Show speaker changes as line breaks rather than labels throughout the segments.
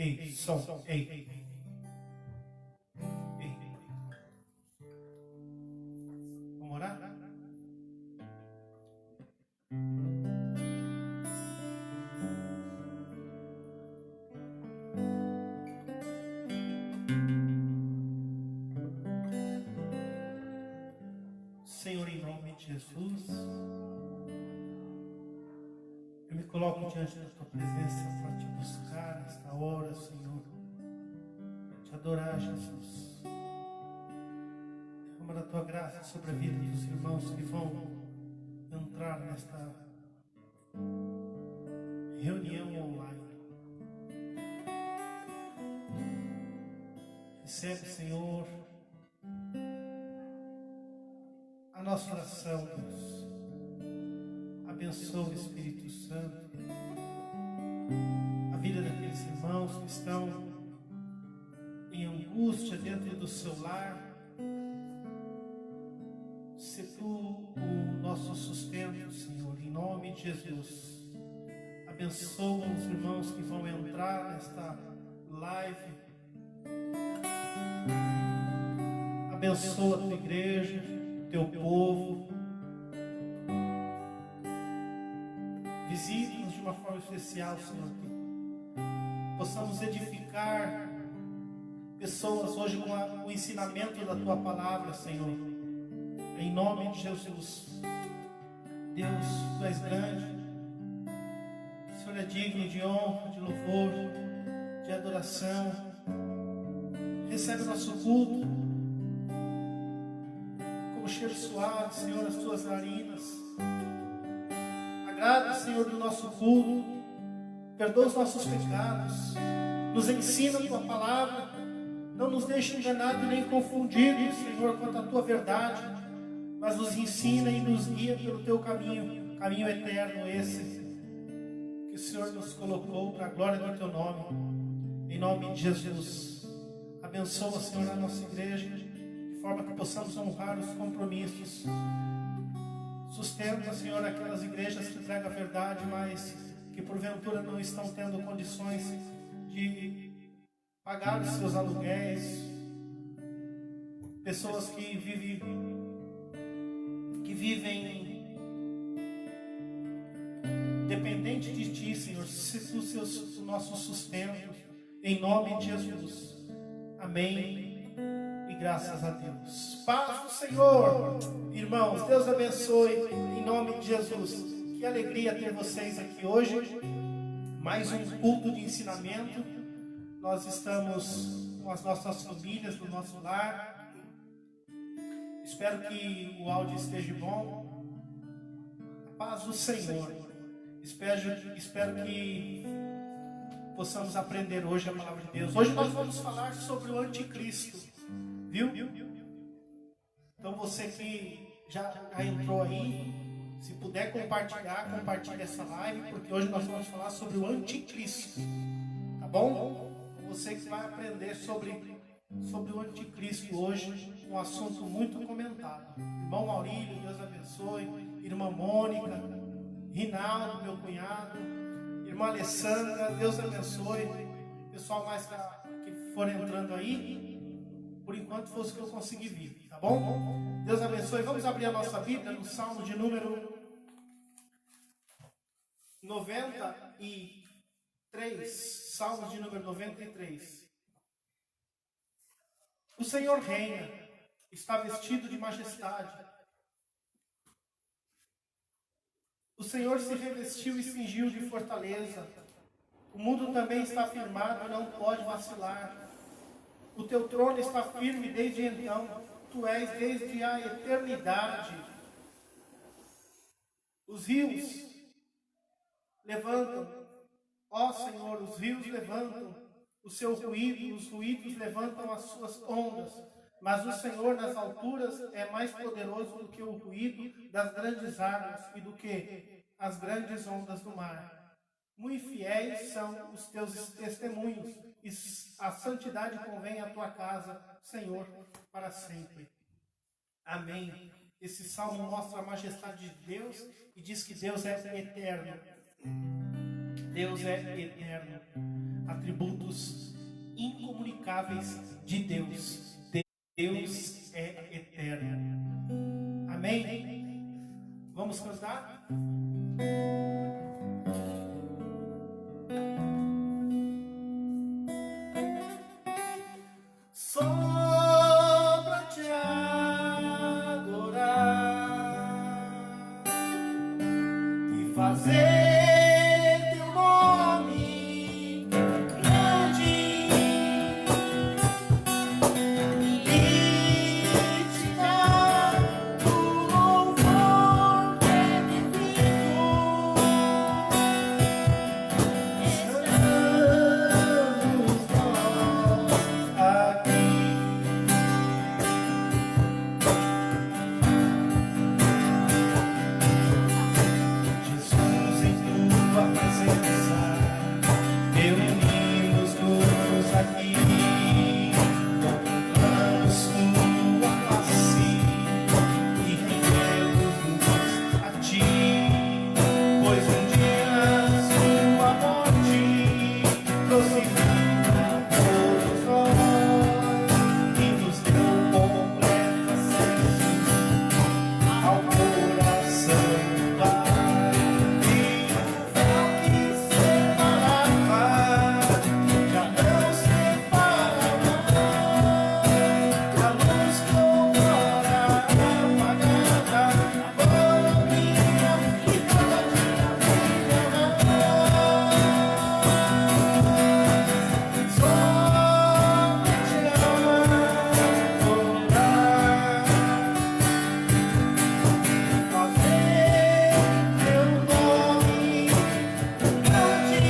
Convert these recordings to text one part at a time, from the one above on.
Ei, som, ei. Vamos orar? Senhor, em nome de Jesus, eu me coloco diante da Tua presença para Te buscar nesta hora, Senhor, para Te adorar, Jesus. Derrama a Tua graça sobre a vida dos irmãos que vão entrar nesta reunião online. Recebe, Senhor, a nossa oração, Deus. Abençoa o Espírito Santo a vida daqueles irmãos que estão em angústia dentro do seu lar. Se Tu o nosso sustento, Senhor, em nome de Jesus. Abençoa os irmãos que vão entrar nesta live. Abençoa a Tua igreja, Teu povo. Visita-nos de uma forma especial, Senhor, que possamos edificar pessoas hoje com o ensinamento da Tua palavra, Senhor. Em nome de Jesus. Deus, Tu és grande. O Senhor é digno de honra, de louvor, de adoração. Recebe o nosso culto como cheiro suave, Senhor, as Tuas narinas. Agrada, Senhor, do nosso culto. Perdoa os nossos pecados. Nos ensina a Tua palavra. Não nos deixe enganados nem confundidos, Senhor, quanto à Tua verdade. Mas nos ensina e nos guia pelo Teu caminho. Caminho eterno esse que o Senhor nos colocou para a glória do Teu nome. Em nome de Jesus. Abençoa, Senhor, a nossa igreja, de forma que possamos honrar os compromissos. Sustenta, Senhor, aquelas igrejas que pregam a verdade, mas que porventura não estão tendo condições de pagar os seus aluguéis. Pessoas que vivem dependente de Ti, Senhor. Se Tu seus o nosso sustento, em nome de Jesus. Amém. E graças a Deus. Paz do Senhor, irmãos. Deus abençoe em nome de Jesus. Que alegria ter vocês aqui hoje. Mais um culto de ensinamento. Nós estamos com as nossas famílias no nosso lar. Espero que o áudio esteja bom. A paz do Senhor. Espero que possamos aprender hoje a palavra de Deus. Hoje nós vamos falar sobre o anticristo. Viu? Então você que já entrou aí, se puder compartilhe essa live, porque hoje nós vamos falar sobre o anticristo. Tá bom? Você que vai aprender sobre o anticristo hoje, um assunto muito comentado. Irmão Maurílio, Deus abençoe. Irmã Mônica, Rinaldo, meu cunhado, irmã Alessandra, Deus abençoe. Pessoal mais que for entrando aí, por enquanto foi o que eu consegui vir, tá bom? Deus abençoe. Vamos abrir a nossa Bíblia no Salmo de número 93. Salmo de número 93. O Senhor reina, está vestido de majestade. O Senhor se revestiu e cingiu de fortaleza. O mundo também está firmado e não pode vacilar. O Teu trono está firme desde então. Tu és desde a eternidade. Os rios levantam. Ó Senhor, os rios levantam o seu ruído. Os ruídos levantam as suas ondas. Mas o Senhor nas alturas é mais poderoso do que o ruído das grandes águas e do que as grandes ondas do mar. Muito fiéis são os Teus testemunhos, e a santidade convém à Tua casa, Senhor, para sempre. Amém. Esse salmo mostra a majestade de Deus e diz que Deus é eterno. Deus é eterno. Atributos inexplicáveis de Deus. Deus é eterno. Amém? Vamos cantar? Só pra te adorar e fazer teu nome grande e te dar o louvor devido. Estamos nós aqui. Jesus, em tua presença, reunimos-nos aqui, contemplamos tua face e rendemos-nos a ti, pois um dia sua morte crucifica todos nós e nos deu completo acesso ao coração do Pai. E o véu que separava já não separa mais. A luz que outrora apagada agora brilha e cada dia brilha mais. Só pra te adorar, fazer teu nome grande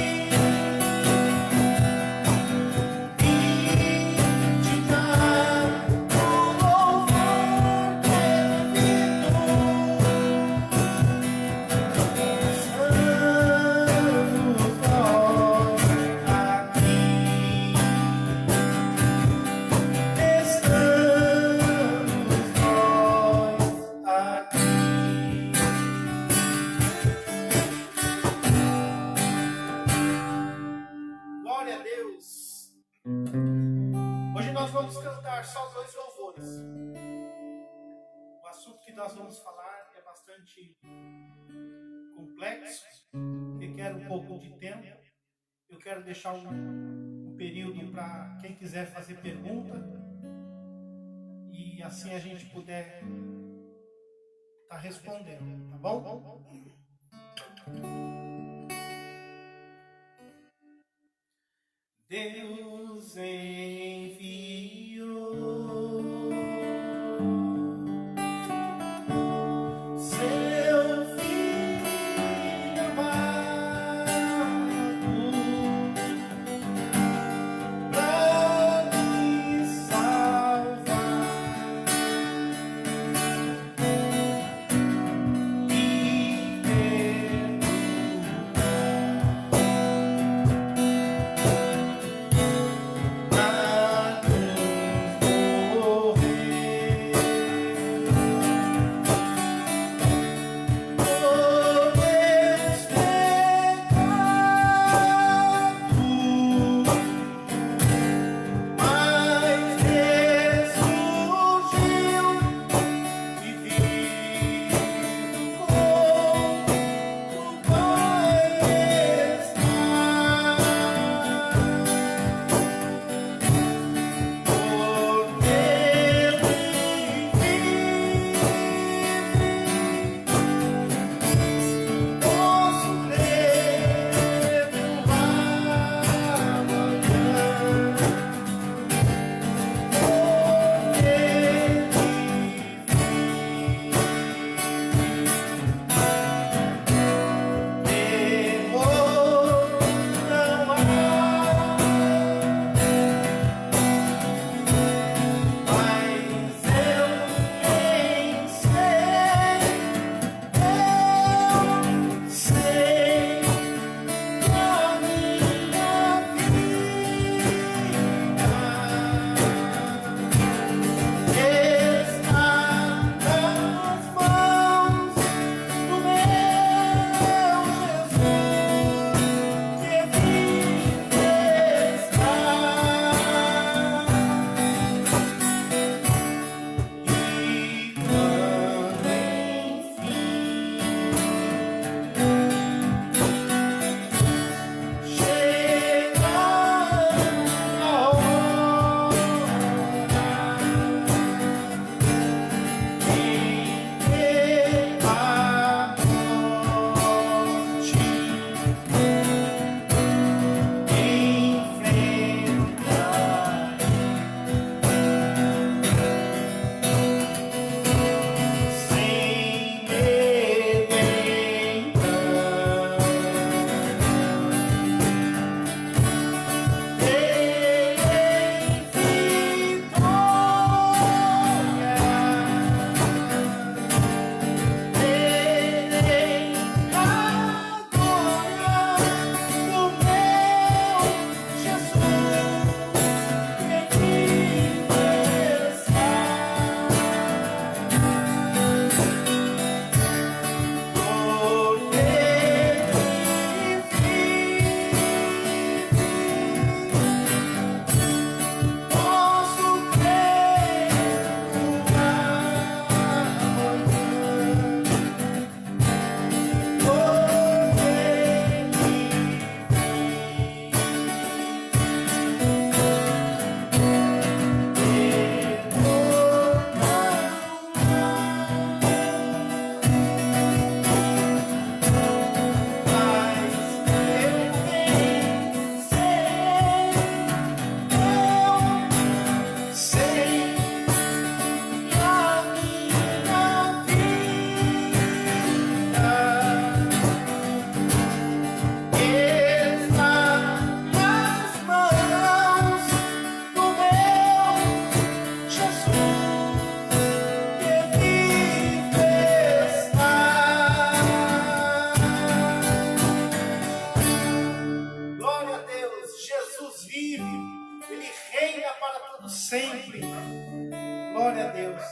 e te dar o louvor devido. Estamos nós aqui. Estamos nós aqui. Glória a Deus. Hoje nós vamos cantar só 2 louvores. O assunto que nós vamos falar é bastante complexo, requer um pouco de tempo. Eu quero deixar um período para quem quiser fazer pergunta e assim a gente puder estar respondendo, tá bom? Deus enviou seu Filho amado pra me salvar e perdoar. Jesus vive, Ele reina para todo sempre. Glória a Deus.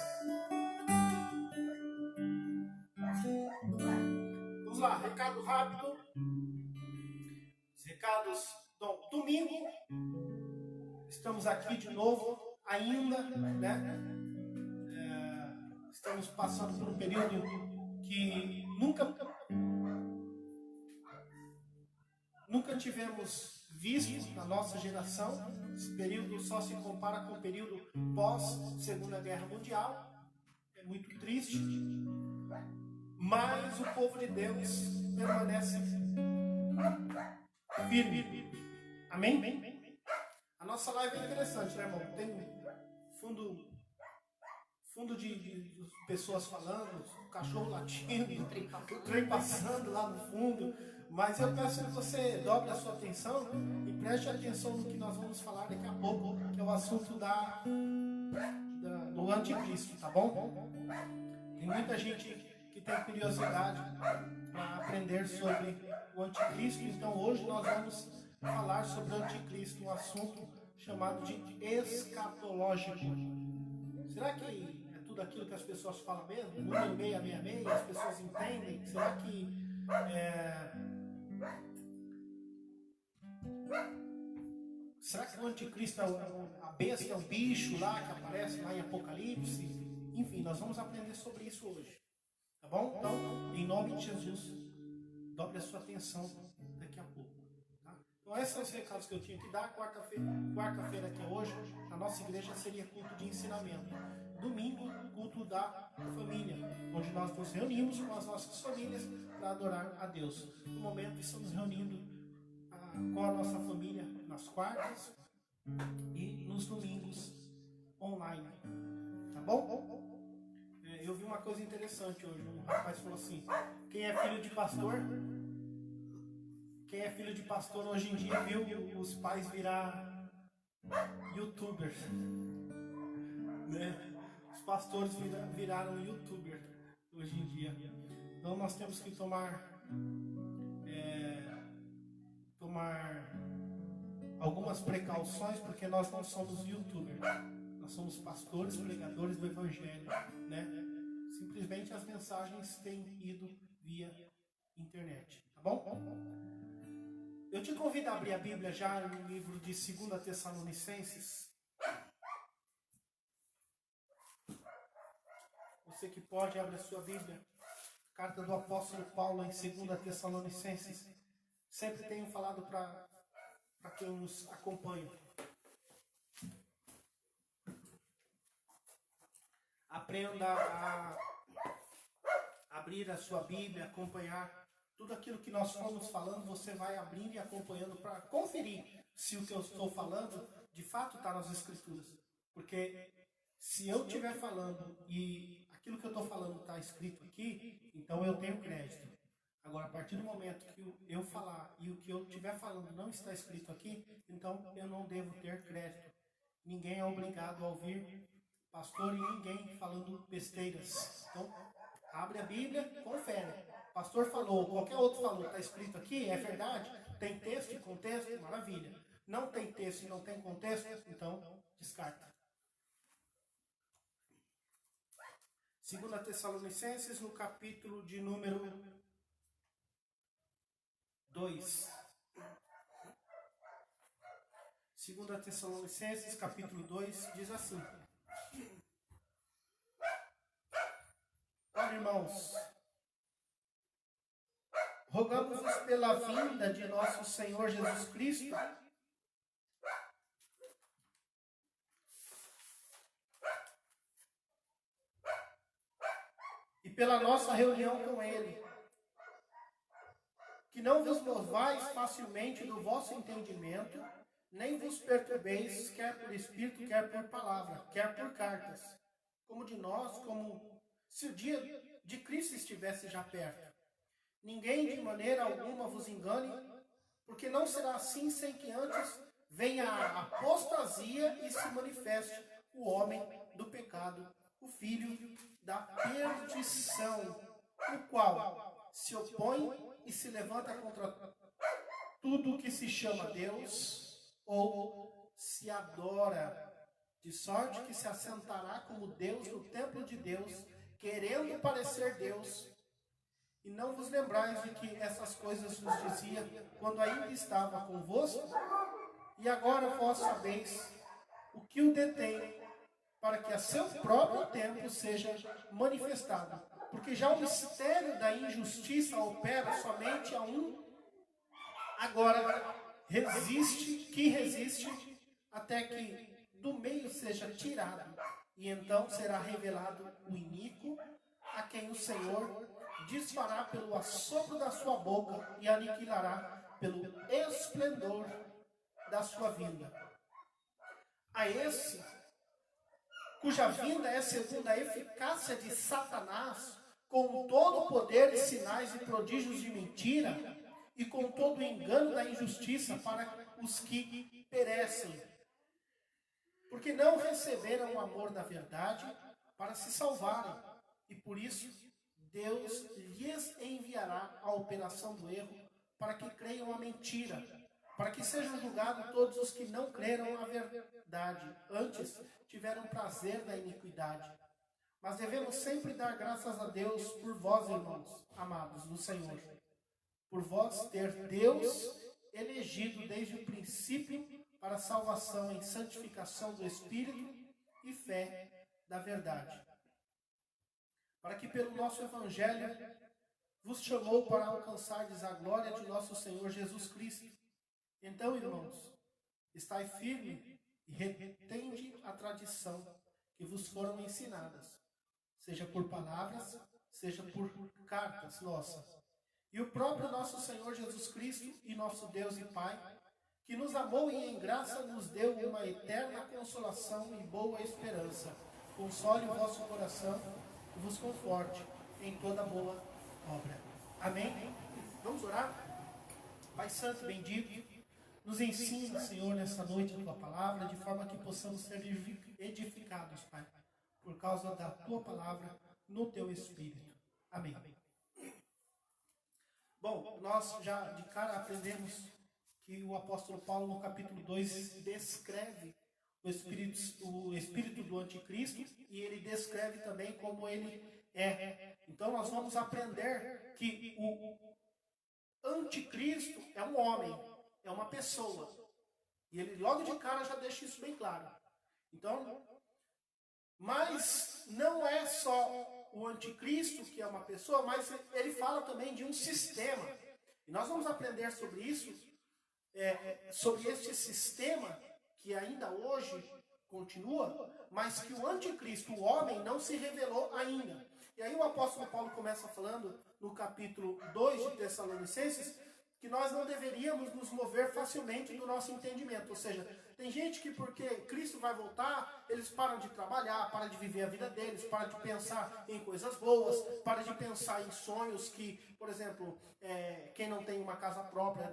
Vamos lá, recado rápido. Os recados. Então, domingo, estamos aqui de novo, ainda, né? Estamos passando por um período que nunca tivemos visto na nossa geração. Esse período só se compara com o período pós-Segunda Guerra Mundial. É muito triste, mas o povo de Deus permanece firme. Amém? A nossa live é interessante, né, irmão? Tem fundo de pessoas falando, cachorro latindo, o trem passando lá no fundo. Mas eu peço que você dobre a sua atenção e preste atenção no que nós vamos falar daqui a pouco, que é o assunto do anticristo, tá bom? Tem muita gente que tem curiosidade para aprender sobre o anticristo, então hoje nós vamos falar sobre o anticristo, um assunto chamado de escatológico. Será que é tudo aquilo que as pessoas falam mesmo? Número 666, as pessoas entendem? Será que o anticristo é a besta, é o bicho lá que aparece lá em Apocalipse? Enfim, nós vamos aprender sobre isso hoje. Tá bom? Então, em nome de Jesus, dobre a sua atenção daqui a pouco. Tá? Então, esses são os recados que eu tinha que dar. Quarta-feira que é hoje, a nossa igreja seria culto de ensinamento. Domingo, culto da família, onde nós nos reunimos com as nossas famílias para adorar a Deus. No momento, estamos reunindo com a nossa família nas quartas e nos domingos online. Tá bom? Eu vi uma coisa interessante hoje. Um rapaz falou assim: quem é filho de pastor hoje em dia viu os pais virar youtubers, né? Os pastores viraram youtuber hoje em dia. Então nós temos que tomar algumas precauções, porque nós não somos youtubers, nós somos pastores, pregadores do evangelho, né? Simplesmente as mensagens têm ido via internet, tá bom? Eu te convido a abrir a Bíblia já no livro de 2 Tessalonicenses. Você que pode, abre a sua Bíblia. Carta do apóstolo Paulo em 2 Tessalonicenses. Sempre tenho falado para quem nos acompanha. Aprenda a abrir a sua Bíblia, acompanhar tudo aquilo que nós formos falando. Você vai abrindo e acompanhando para conferir se o que eu estou falando de fato está nas Escrituras. Porque se eu estiver falando e aquilo que eu estou falando está escrito aqui, então eu tenho crédito. Agora, a partir do momento que eu falar e o que eu estiver falando não está escrito aqui, então eu não devo ter crédito. Ninguém é obrigado a ouvir pastor e ninguém falando besteiras. Então, abre a Bíblia, confere. Pastor falou, qualquer outro falou, está escrito aqui, é verdade? Tem texto e contexto? Maravilha. Não tem texto e não tem contexto? Então, descarta. 2 Tessalonicenses, no capítulo de número 2. 2 Tessalonicenses, capítulo 2, diz assim: olha, irmãos, rogamos-vos pela vinda de nosso Senhor Jesus Cristo, e pela nossa reunião com Ele, que não vos movais facilmente do vosso entendimento, nem vos perturbeis, quer por espírito, quer por palavra, quer por cartas, como de nós, como se o dia de Cristo estivesse já perto. Ninguém de maneira alguma vos engane, porque não será assim sem que antes venha a apostasia e se manifeste o homem do pecado, o filho da perdição, o qual se opõe e se levanta contra tudo que se chama Deus ou se adora, de sorte que se assentará como Deus no templo de Deus, querendo parecer Deus. E não vos lembrais de que essas coisas vos dizia quando ainda estava convosco? E agora vós sabeis o que o detém, para que a seu próprio tempo seja manifestado. Porque já o mistério da injustiça opera somente a um, agora resiste, até que do meio seja tirado, e então será revelado o iníquo, a quem o Senhor desfará pelo assopro da sua boca e aniquilará pelo esplendor da sua vinda. A esse, cuja vinda é segundo a eficácia de Satanás, com todo o poder e sinais e prodígios de mentira, e com todo o engano da injustiça para os que perecem, porque não receberam o amor da verdade para se salvarem, e por isso Deus lhes enviará a operação do erro, para que creiam a mentira, para que sejam julgados todos os que não creram a verdade, antes tiveram prazer da iniquidade. Mas devemos sempre dar graças a Deus por vós, irmãos, amados no Senhor, por vós ter Deus elegido desde o princípio para a salvação em santificação do Espírito e fé da verdade, para que pelo nosso Evangelho vos chamou para alcançardes a glória de nosso Senhor Jesus Cristo. Então, irmãos, estai firme e retende a tradição que vos foram ensinadas, seja por palavras, seja por cartas nossas. E o próprio nosso Senhor Jesus Cristo e nosso Deus e Pai, que nos amou e em graça nos deu uma eterna consolação e boa esperança, console o vosso coração e vos conforte em toda boa obra. Amém? Vamos orar? Pai Santo, bendito, nos ensina, Senhor, nessa noite a Tua palavra, de forma que possamos ser edificados, Pai, por causa da Tua palavra no Teu Espírito. Amém. Bom, nós já de cara aprendemos que o apóstolo Paulo, no capítulo 2, descreve o espírito do anticristo, e ele descreve também como ele é. Então nós vamos aprender que o anticristo é um homem, é uma pessoa. E ele logo de cara já deixa isso bem claro. Então, mas não é só o anticristo que é uma pessoa, mas ele fala também de um sistema. E nós vamos aprender sobre isso, sobre este sistema que ainda hoje continua, mas que o anticristo, o homem, não se revelou ainda. E aí o apóstolo Paulo começa falando no capítulo 2 de Tessalonicenses que nós não deveríamos nos mover facilmente do nosso entendimento. Ou seja, tem gente que porque Cristo vai voltar, eles param de trabalhar, param de viver a vida deles, param de pensar em coisas boas, param de pensar em sonhos que, por exemplo, quem não tem uma casa própria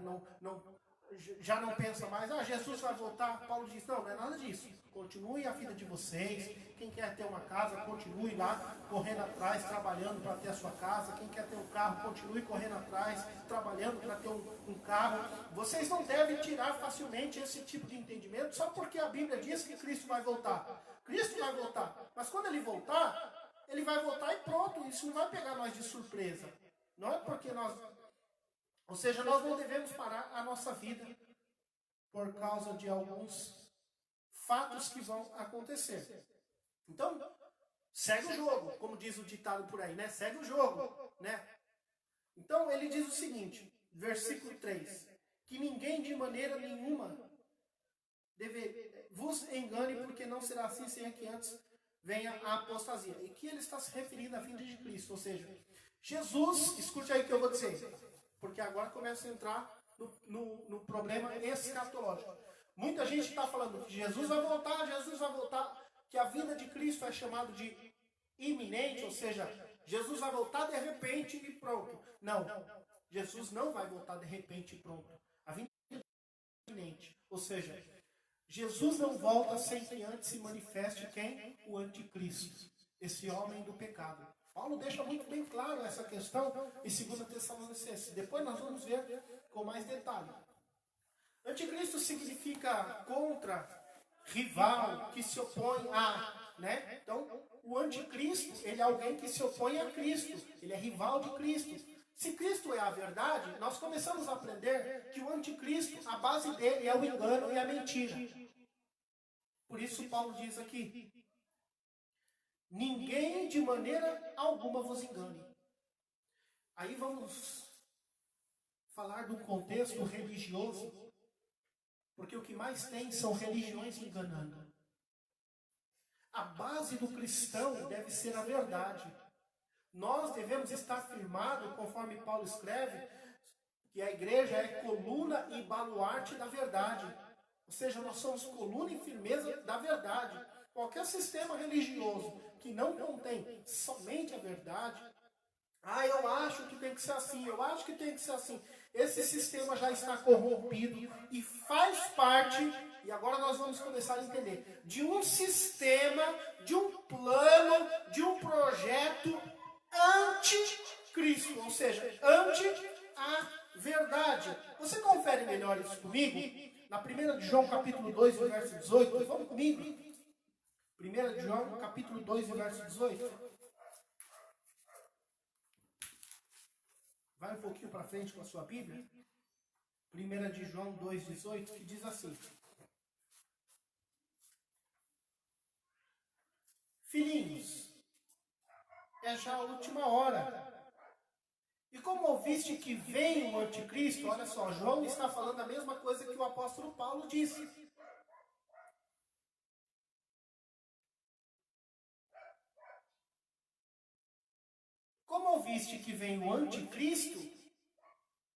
já não pensa mais, Jesus vai voltar. Paulo diz, não é nada disso. Continue a vida de vocês. Quem quer ter uma casa, continue lá, correndo atrás, trabalhando para ter a sua casa. Quem quer ter um carro, continue correndo atrás, trabalhando para ter um carro. Vocês não devem tirar facilmente esse tipo de entendimento, só porque a Bíblia diz que Cristo vai voltar. Cristo vai voltar, mas quando ele voltar e pronto. Isso não vai pegar nós de surpresa. Não é porque ou seja, nós não devemos parar a nossa vida por causa de alguns fatos que vão acontecer. Então, segue o jogo, como diz o ditado por aí, né? Segue o jogo, né? Então, ele diz o seguinte, versículo 3, que ninguém de maneira nenhuma vos engane, porque não será assim sem que antes venha a apostasia. E que ele está se referindo à vinda de Cristo, ou seja, Jesus, escute aí o que eu vou dizer, porque agora começa a entrar no problema escatológico. Muita gente está falando que Jesus vai voltar, que a vinda de Cristo é chamado de iminente, ou seja, Jesus vai voltar de repente e pronto. Não, Jesus não vai voltar de repente e pronto. A vinda é iminente, ou seja, Jesus não volta sem que antes se manifeste quem? O anticristo, esse homem do pecado. Paulo deixa muito bem claro essa questão em 2 Tessalonicenses. Depois nós vamos ver com mais detalhe. Anticristo significa contra, rival, que se opõe a, né? Então, o anticristo, ele é alguém que se opõe a Cristo. Ele é rival de Cristo. Se Cristo é a verdade, nós começamos a aprender que o anticristo, a base dele é o engano e a mentira. Por isso Paulo diz aqui: ninguém de maneira alguma vos engane. Aí vamos falar do contexto religioso, porque o que mais tem são religiões enganando. A base do cristão deve ser a verdade. Nós devemos estar firmados, conforme Paulo escreve, que a igreja é coluna e baluarte da verdade. Ou seja, nós somos coluna e firmeza da verdade. Qualquer sistema religioso que não contém somente a verdade, eu acho que tem que ser assim, eu acho que tem que ser assim. Esse sistema já está corrompido e faz parte, e agora nós vamos começar a entender, de um sistema, de um plano, de um projeto anticristo, ou seja, anti a verdade. Você confere melhor isso comigo? Na 1 de João capítulo 2, verso 18, vamos comigo? 1 de João capítulo 2, verso 18. Vai um pouquinho para frente com a sua Bíblia. 1 de João 2,18, que diz assim: filhinhos, é já a última hora. E como ouviste que vem o anticristo, olha só, João está falando a mesma coisa que o apóstolo Paulo disse. Como ouviste que vem o anticristo,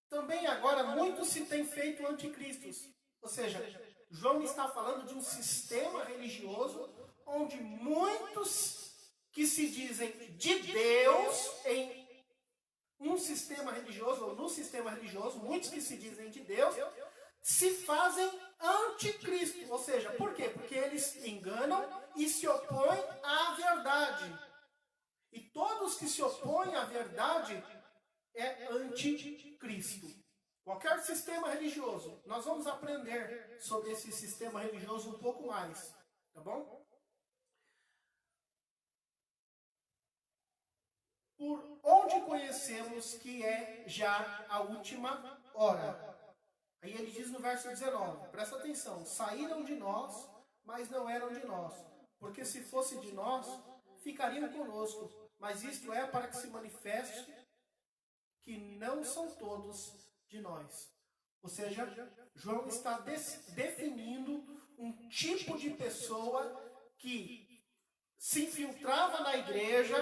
também agora muito se tem feito anticristos. Ou seja, João está falando de um sistema religioso onde muitos que se dizem de Deus, em um sistema religioso, ou no sistema religioso, muitos que se dizem de Deus, se fazem anticristo. Ou seja, por quê? Porque eles enganam e se opõem à verdade. E todos que se opõem à verdade é anticristo. Qualquer sistema religioso, nós vamos aprender sobre esse sistema religioso um pouco mais, tá bom? Por onde conhecemos que é já a última hora? Aí ele diz no verso 19, presta atenção: saíram de nós, mas não eram de nós, porque se fosse de nós, ficariam conosco, mas isto é para que se manifeste que não são todos de nós. Ou seja, João está definindo um tipo de pessoa que se infiltrava na igreja,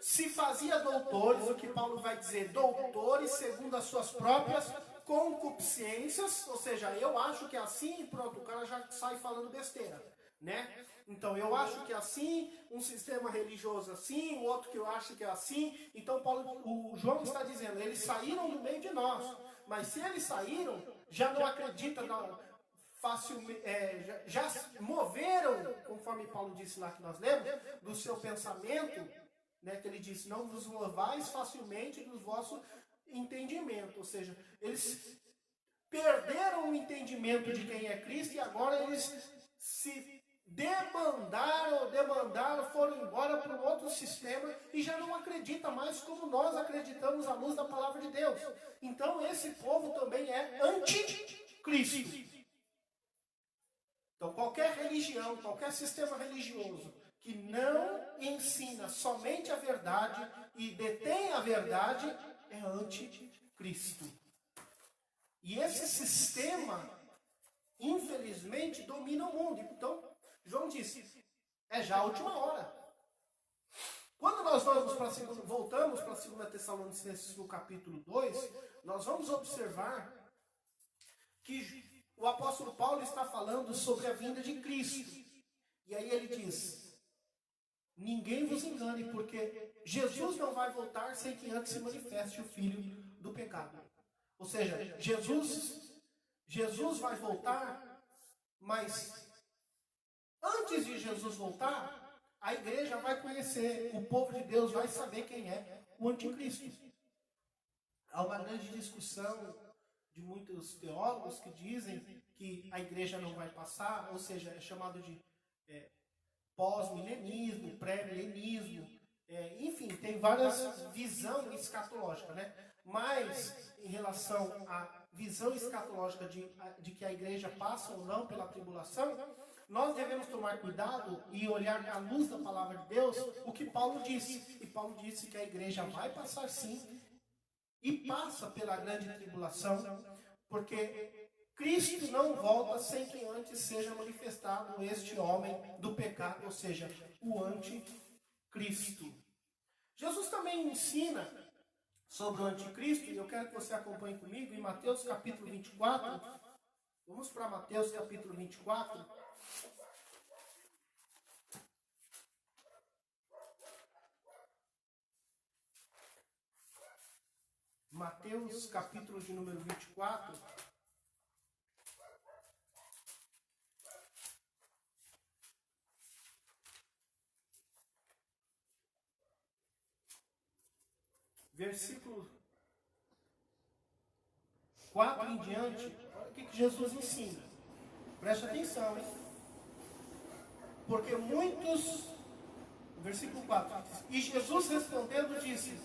se fazia doutores, o que Paulo vai dizer, doutores segundo as suas próprias concupiscências, ou seja, eu acho que é assim e pronto, o cara já sai falando besteira, né? Então, eu acho que é assim, um sistema religioso assim, o outro que eu acho que é assim. Então, o João está dizendo, eles saíram do meio de nós. Mas se eles saíram, já não acreditam facilmente, já moveram, conforme Paulo disse lá que nós lemos, do seu pensamento, né, que ele disse, não vos movais facilmente do vosso entendimento. Ou seja, eles perderam o entendimento de quem é Cristo e agora eles se demandaram, foram embora para um outro sistema e já não acredita mais como nós acreditamos à luz da palavra de Deus. Então esse povo também é anticristo. Então qualquer religião, qualquer sistema religioso que não ensina somente a verdade e detém a verdade é anticristo. E esse sistema, infelizmente, domina o mundo. Então, João disse, é já a última hora. Quando nós voltamos para 2 Tessalonicenses no capítulo 2, nós vamos observar que o apóstolo Paulo está falando sobre a vinda de Cristo. E aí ele diz, ninguém vos engane, porque Jesus não vai voltar sem que antes se manifeste o Filho do pecado. Ou seja, Jesus vai voltar, mas antes de Jesus voltar, a igreja vai conhecer, o povo de Deus vai saber quem é o anticristo. Há uma grande discussão de muitos teólogos que dizem que a igreja não vai passar, ou seja, é chamado de pós-milenismo, pré-milenismo, enfim, tem várias visões escatológicas, né? Mas, em relação à visão escatológica de que a igreja passa ou não pela tribulação, nós devemos tomar cuidado e olhar à luz da palavra de Deus o que Paulo disse. E Paulo disse que a igreja vai passar sim, e passa pela grande tribulação, porque Cristo não volta sem que antes seja manifestado este homem do pecado, ou seja, o anticristo. Jesus também ensina sobre o anticristo, e eu quero que você acompanhe comigo em Mateus capítulo 24. Vamos para Mateus capítulo 24. Mateus capítulo de número 24. Versículo 4 em diante, olha o que Jesus ensina. Preste atenção, hein? Porque muitos, versículo 4, e Jesus respondendo disse: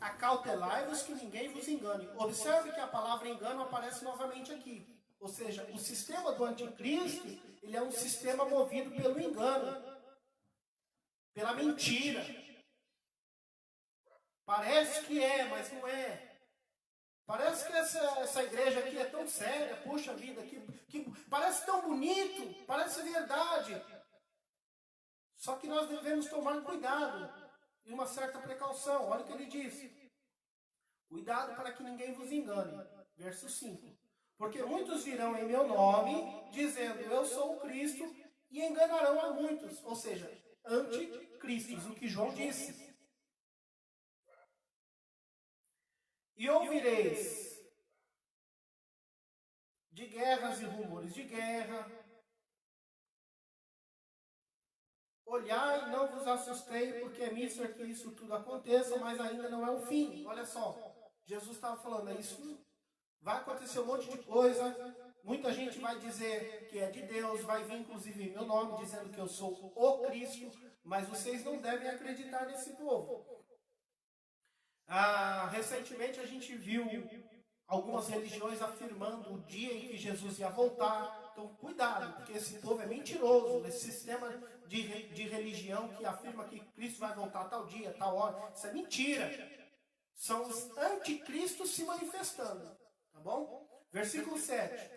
acautelai-vos que ninguém vos engane. Observe que a palavra engano aparece novamente aqui. Ou seja, o sistema do anticristo, ele é um sistema movido pelo engano, pela mentira. Parece que é, mas não é. Parece que essa igreja aqui é tão séria, puxa vida, que parece tão bonito, parece verdade. Só que nós devemos tomar cuidado e uma certa precaução. Olha o que ele diz. Cuidado para que ninguém vos engane. Verso 5. Porque muitos virão em meu nome, dizendo, eu sou o Cristo, e enganarão a muitos. Ou seja, anticristos, o que João disse. E ouvireis de guerras e rumores de guerra. Olhai e não vos assustei, porque é mister que isso tudo aconteça, mas ainda não é o fim. Olha só, Jesus estava falando, isso vai acontecer um monte de coisa, muita gente vai dizer que é de Deus, vai vir inclusive em meu nome, dizendo que eu sou o Cristo, mas vocês não devem acreditar nesse povo. Recentemente a gente viu algumas religiões afirmando o dia em que Jesus ia voltar. Então cuidado, porque esse povo é mentiroso. Esse sistema de religião que afirma que Cristo vai voltar tal dia, tal hora, isso é mentira. São os anticristos se manifestando. Tá bom? Versículo 7.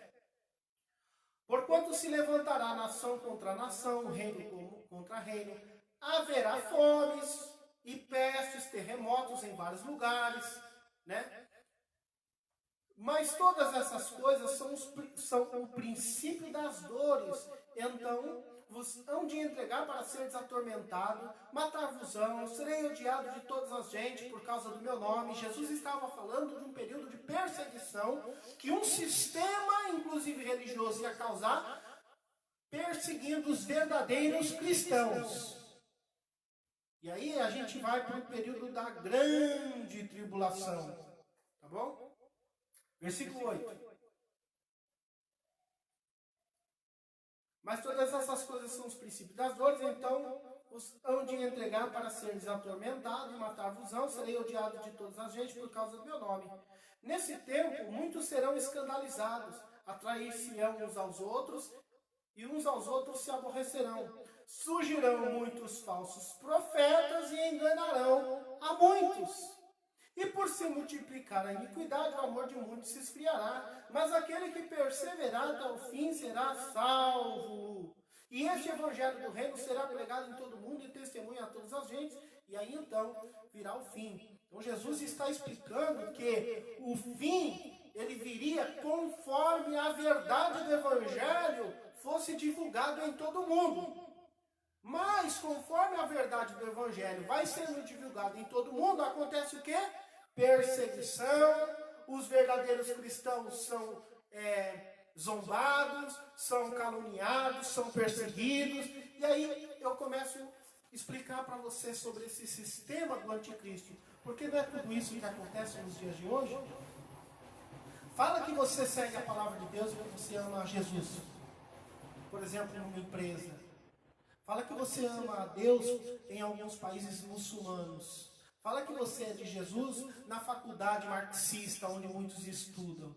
Porquanto se levantará nação contra nação, reino contra reino, haverá fomes e pestes, terremotos em vários lugares, né? Mas todas essas coisas são o princípio das dores. Então vos hão de entregar para seres atormentado, matar-vos-ão, serei odiado de todas as gentes por causa do meu nome. Jesus estava falando de um período de perseguição que um sistema, inclusive religioso, ia causar, perseguindo os verdadeiros cristãos. E aí a gente vai para o período da grande tribulação. Tá bom? Versículo 8. Mas todas essas coisas são os princípios das dores, então os hão de entregar para seres atormentados e matar-vos-ão, serei odiado de todas as gentes por causa do meu nome. Nesse tempo, muitos serão escandalizados, atrair-se-ão uns aos outros, e uns aos outros se aborrecerão. Surgirão muitos falsos profetas e enganarão a muitos. E por se multiplicar a iniquidade, o amor de muitos se esfriará. Mas aquele que perseverar até o fim será salvo. E este evangelho do reino será pregado em todo o mundo e testemunha a todas as gentes. E aí então virá o fim. Então Jesus está explicando que o fim, ele viria conforme a verdade do evangelho fosse divulgado em todo o mundo. Mas, conforme a verdade do evangelho vai sendo divulgado em todo o mundo, acontece o quê? Perseguição, os verdadeiros cristãos são zombados, são caluniados, são perseguidos. E aí eu começo a explicar para você sobre esse sistema do anticristo. Porque não é tudo isso que acontece nos dias de hoje? Fala que você segue a palavra de Deus e que você ama Jesus. Por exemplo, numa empresa. Fala que você ama a Deus em alguns países muçulmanos. Fala que você é de Jesus na faculdade marxista, onde muitos estudam.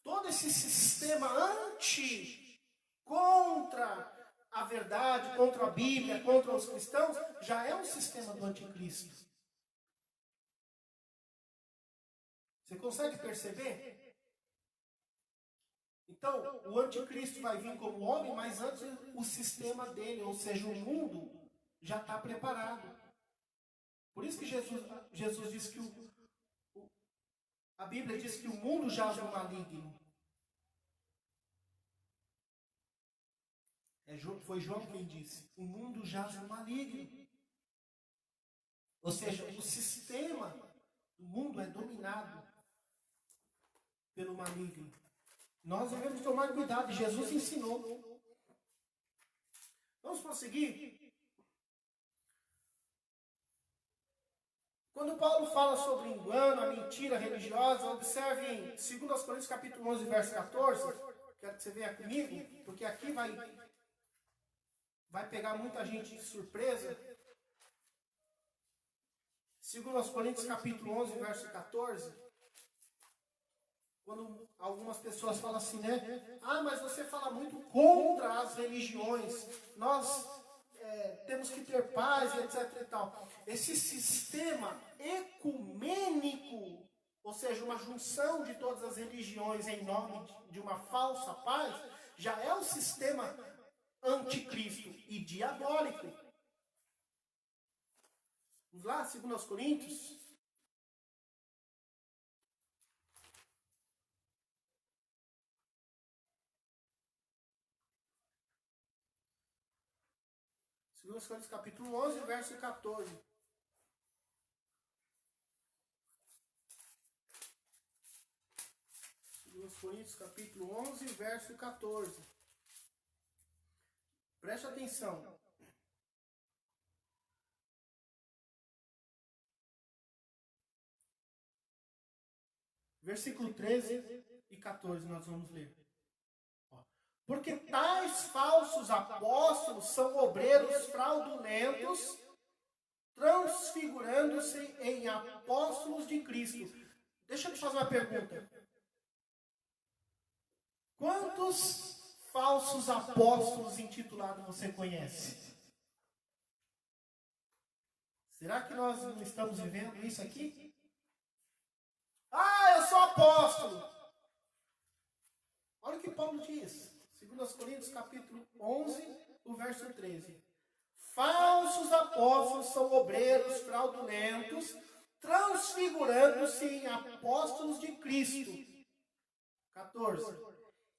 Todo esse sistema contra a verdade, contra a Bíblia, contra os cristãos, já é um sistema do anticristo. Você consegue perceber? Então, o anticristo vai vir como homem, mas antes o sistema dele, ou seja, o mundo, já está preparado. Por isso que Jesus disse que a Bíblia diz que o mundo jaz no maligno. Foi João quem disse, o mundo jaz no maligno. Ou seja, o sistema do mundo é dominado pelo maligno. Nós devemos tomar cuidado, Jesus ensinou. Vamos prosseguir? Quando Paulo fala sobre o engano, a mentira religiosa, observe em 2 Coríntios capítulo 11, verso 14, quero que você venha comigo, porque aqui vai pegar muita gente de surpresa. 2 Coríntios capítulo 11, verso 14, quando algumas pessoas falam assim, né? Ah, mas você fala muito contra as religiões, nós temos que ter paz, etc e tal. Esse sistema ecumênico, ou seja, uma junção de todas as religiões em nome de uma falsa paz, já é um sistema anticristo e diabólico. Vamos lá, 2 Coríntios. Segundo Coríntios capítulo 11, verso 14. Segundo Coríntios capítulo 11, verso 14. Preste atenção. Versículo 13 e 14 nós vamos ler. Porque tais falsos apóstolos são obreiros fraudulentos, transfigurando-se em apóstolos de Cristo. Deixa eu te fazer uma pergunta. Quantos falsos apóstolos intitulados você conhece? Será que nós não estamos vivendo isso aqui? Ah, eu sou apóstolo. Olha o que Paulo diz. 2 Coríntios capítulo 11, o verso 13. Falsos apóstolos são obreiros fraudulentos, transfigurando-se em apóstolos de Cristo. 14.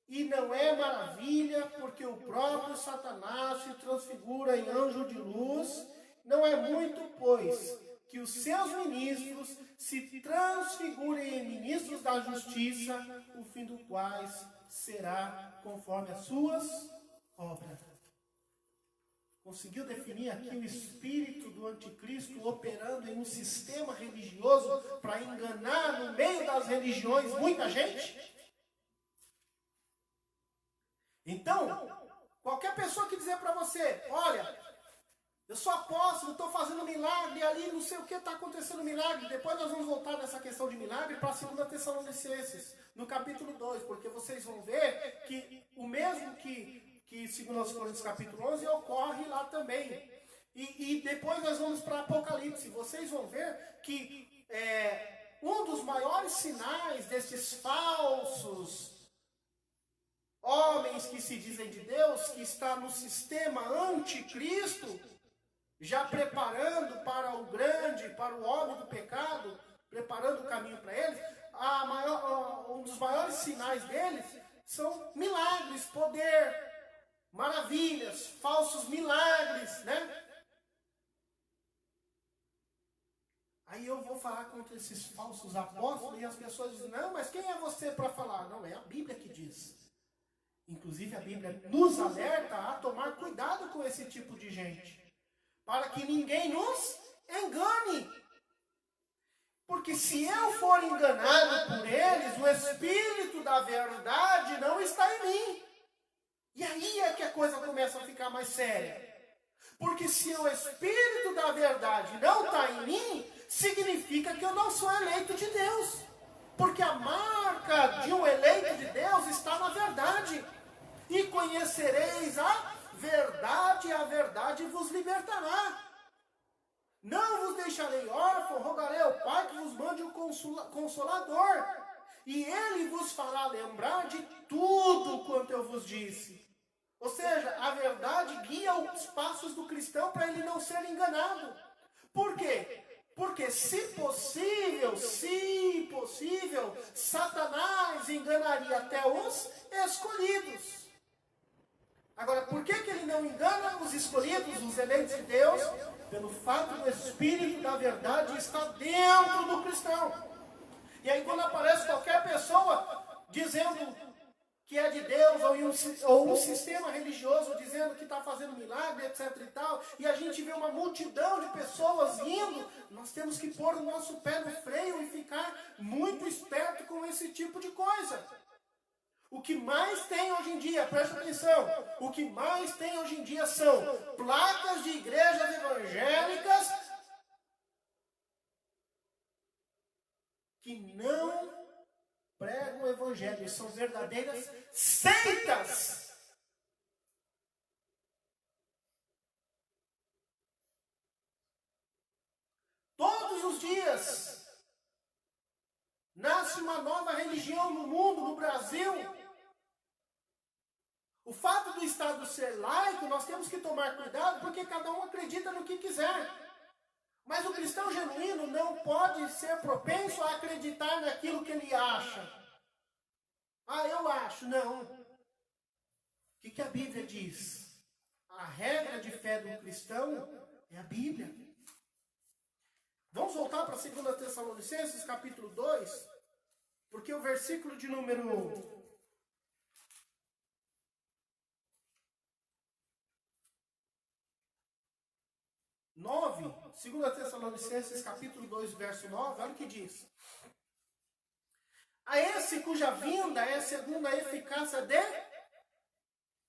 E não é maravilha, porque o próprio Satanás se transfigura em anjo de luz. Não é muito, pois, que os seus ministros se transfigurem em ministros da justiça, o fim do quais será conforme as suas obras. Conseguiu definir aqui o espírito do anticristo operando em um sistema religioso para enganar no meio das religiões muita gente? Então, qualquer pessoa que dizer para você, olha, eu sou apóstolo, estou fazendo milagre ali, não sei o que está acontecendo milagre. Depois nós vamos voltar nessa questão de milagre para 2 Tessalonicenses, no capítulo 2, porque vocês vão ver que o mesmo que 2 Coríntios capítulo 11 ocorre lá também. E depois nós vamos para Apocalipse. Vocês vão ver que um dos maiores sinais desses falsos homens que se dizem de Deus, que está no sistema anticristo, já preparando para o grande, para o homem do pecado, preparando o caminho para eles, um dos maiores sinais deles são milagres, poder, maravilhas, falsos milagres, né? Aí eu vou falar contra esses falsos apóstolos e as pessoas dizem, não, mas quem é você para falar? Não, é a Bíblia que diz. Inclusive a Bíblia nos alerta a tomar cuidado com esse tipo de gente, para que ninguém nos engane. Porque se eu for enganado por eles, o Espírito da verdade não está em mim. E aí é que a coisa começa a ficar mais séria. Porque se o Espírito da verdade não está em mim, significa que eu não sou eleito de Deus. Porque a marca de um eleito de Deus está na verdade. E conhecereis a verdade vos libertará. Não vos deixarei órfão, rogarei ao Pai que vos mande o Consolador. E Ele vos fará lembrar de tudo quanto eu vos disse. Ou seja, a verdade guia os passos do cristão para ele não ser enganado. Por quê? Porque se possível, Satanás enganaria até os escolhidos. Agora, por que ele não engana os escolhidos, os eleitos de Deus? Pelo fato do Espírito da verdade estar dentro do cristão. E aí quando aparece qualquer pessoa dizendo que é de Deus, ou um sistema religioso dizendo que está fazendo milagre, etc e tal, e a gente vê uma multidão de pessoas indo, nós temos que pôr o nosso pé no freio e ficar muito esperto com esse tipo de coisa. O que mais tem hoje em dia, presta atenção, o que mais tem hoje em dia são placas de igrejas evangélicas que não pregam o evangelho, são verdadeiras seitas. Todos os dias nasce uma nova religião no mundo, no Brasil. O fato do Estado ser laico, nós temos que tomar cuidado, porque cada um acredita no que quiser. Mas o cristão genuíno não pode ser propenso a acreditar naquilo que ele acha. Ah, eu acho. Não. O que a Bíblia diz? A regra de fé do cristão é a Bíblia. Vamos voltar para 2 Tessalonicenses, capítulo 2, porque o versículo de número 9, 2 Tessalonicenses, capítulo 2, verso 9, olha o que diz. A esse cuja vinda é segundo a eficácia de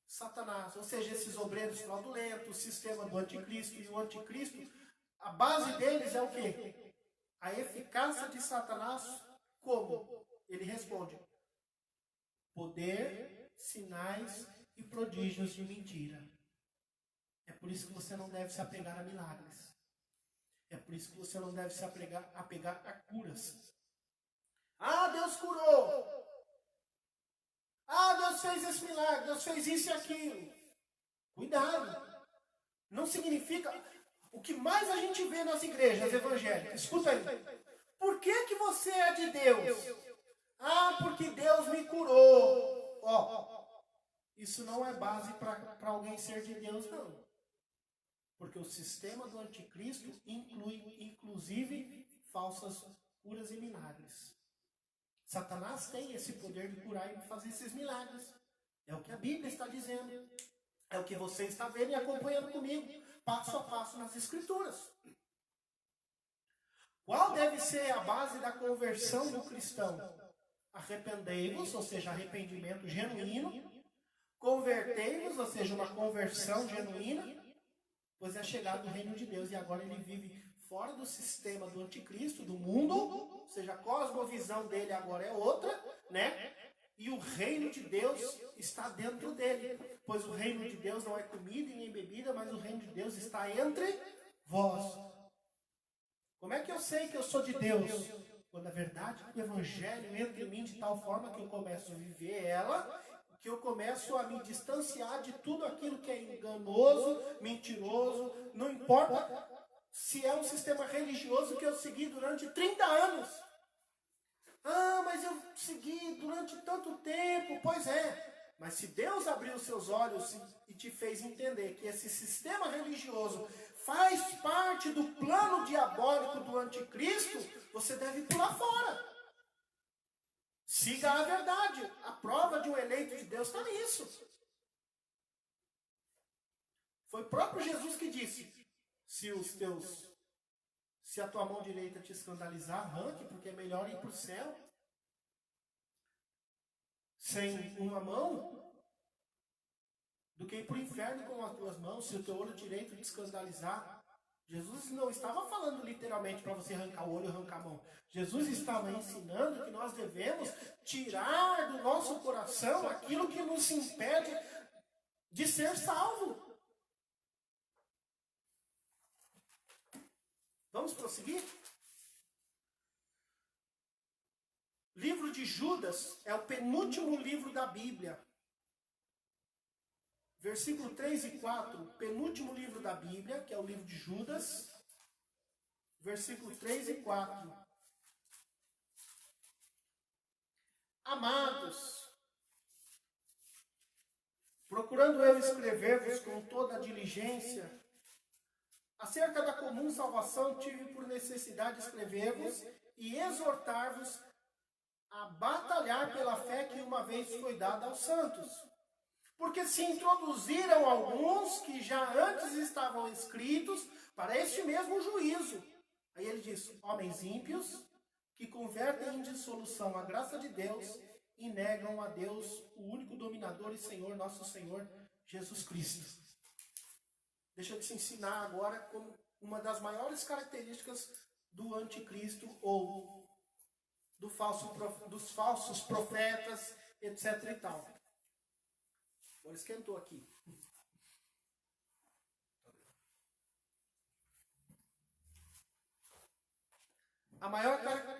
Satanás, ou seja, esses obreiros fraudulentos, o sistema do anticristo e o anticristo, a base deles é o quê? A eficácia de Satanás, como? Ele responde: poder, sinais e prodígios de mentira. É por isso que você não deve se apegar a milagres. É por isso que você não deve se apegar a curas. Ah, Deus curou. Ah, Deus fez esse milagre, Deus fez isso e aquilo. Cuidado. Não significa... O que mais a gente vê nas igrejas evangélicas, escuta aí. Por que você é de Deus? Ah, porque Deus me curou. Ó, isso não é base para alguém ser de Deus, não. Porque o sistema do anticristo inclui, inclusive, falsas curas e milagres. Satanás tem esse poder de curar e fazer esses milagres. É o que a Bíblia está dizendo. É o que você está vendo e acompanhando comigo, passo a passo nas Escrituras. Qual deve ser a base da conversão do cristão? Arrependei-vos, ou seja, arrependimento genuíno. Convertei-vos, ou seja, uma conversão genuína. Pois é chegado o reino de Deus e agora ele vive fora do sistema do anticristo, do mundo, ou seja, a cosmovisão dele agora é outra, né? E o reino de Deus está dentro dele, pois o reino de Deus não é comida e nem bebida, mas o reino de Deus está entre vós. Como é que eu sei que eu sou de Deus? Quando a verdade do evangelho entra em mim de tal forma que eu começo a viver ela, que eu começo a me distanciar de tudo aquilo que é enganoso, mentiroso, não importa se é um sistema religioso que eu segui durante 30 anos. Ah, mas eu segui durante tanto tempo. Pois é, mas se Deus abriu os seus olhos e te fez entender que esse sistema religioso faz parte do plano diabólico do anticristo, você deve pular fora. Siga a verdade. A prova de um eleito de Deus está nisso. Foi o próprio Jesus que disse: se Se a tua mão direita te escandalizar, arranque, porque é melhor ir para o céu sem uma mão do que ir para o inferno com as duas mãos. Se o teu olho direito te escandalizar, Jesus não estava falando literalmente para você arrancar o olho e arrancar a mão. Jesus estava ensinando que nós devemos tirar do nosso coração aquilo que nos impede de ser salvo. Vamos prosseguir? Livro de Judas é o penúltimo livro da Bíblia. Versículo 3 e 4, penúltimo livro da Bíblia, que é o livro de Judas. Versículo 3 e 4. Amados, procurando eu escrever-vos com toda a diligência, acerca da comum salvação, tive por necessidade escrever-vos e exortar-vos a batalhar pela fé que uma vez foi dada aos santos. Porque se introduziram alguns que já antes estavam escritos para este mesmo juízo. Aí ele diz, homens ímpios, que convertem em dissolução a graça de Deus e negam a Deus, o único dominador e Senhor, nosso Senhor, Jesus Cristo. Deixa eu te ensinar agora como uma das maiores características do anticristo ou dos falsos profetas, etc. e tal. Agora esquentou aqui.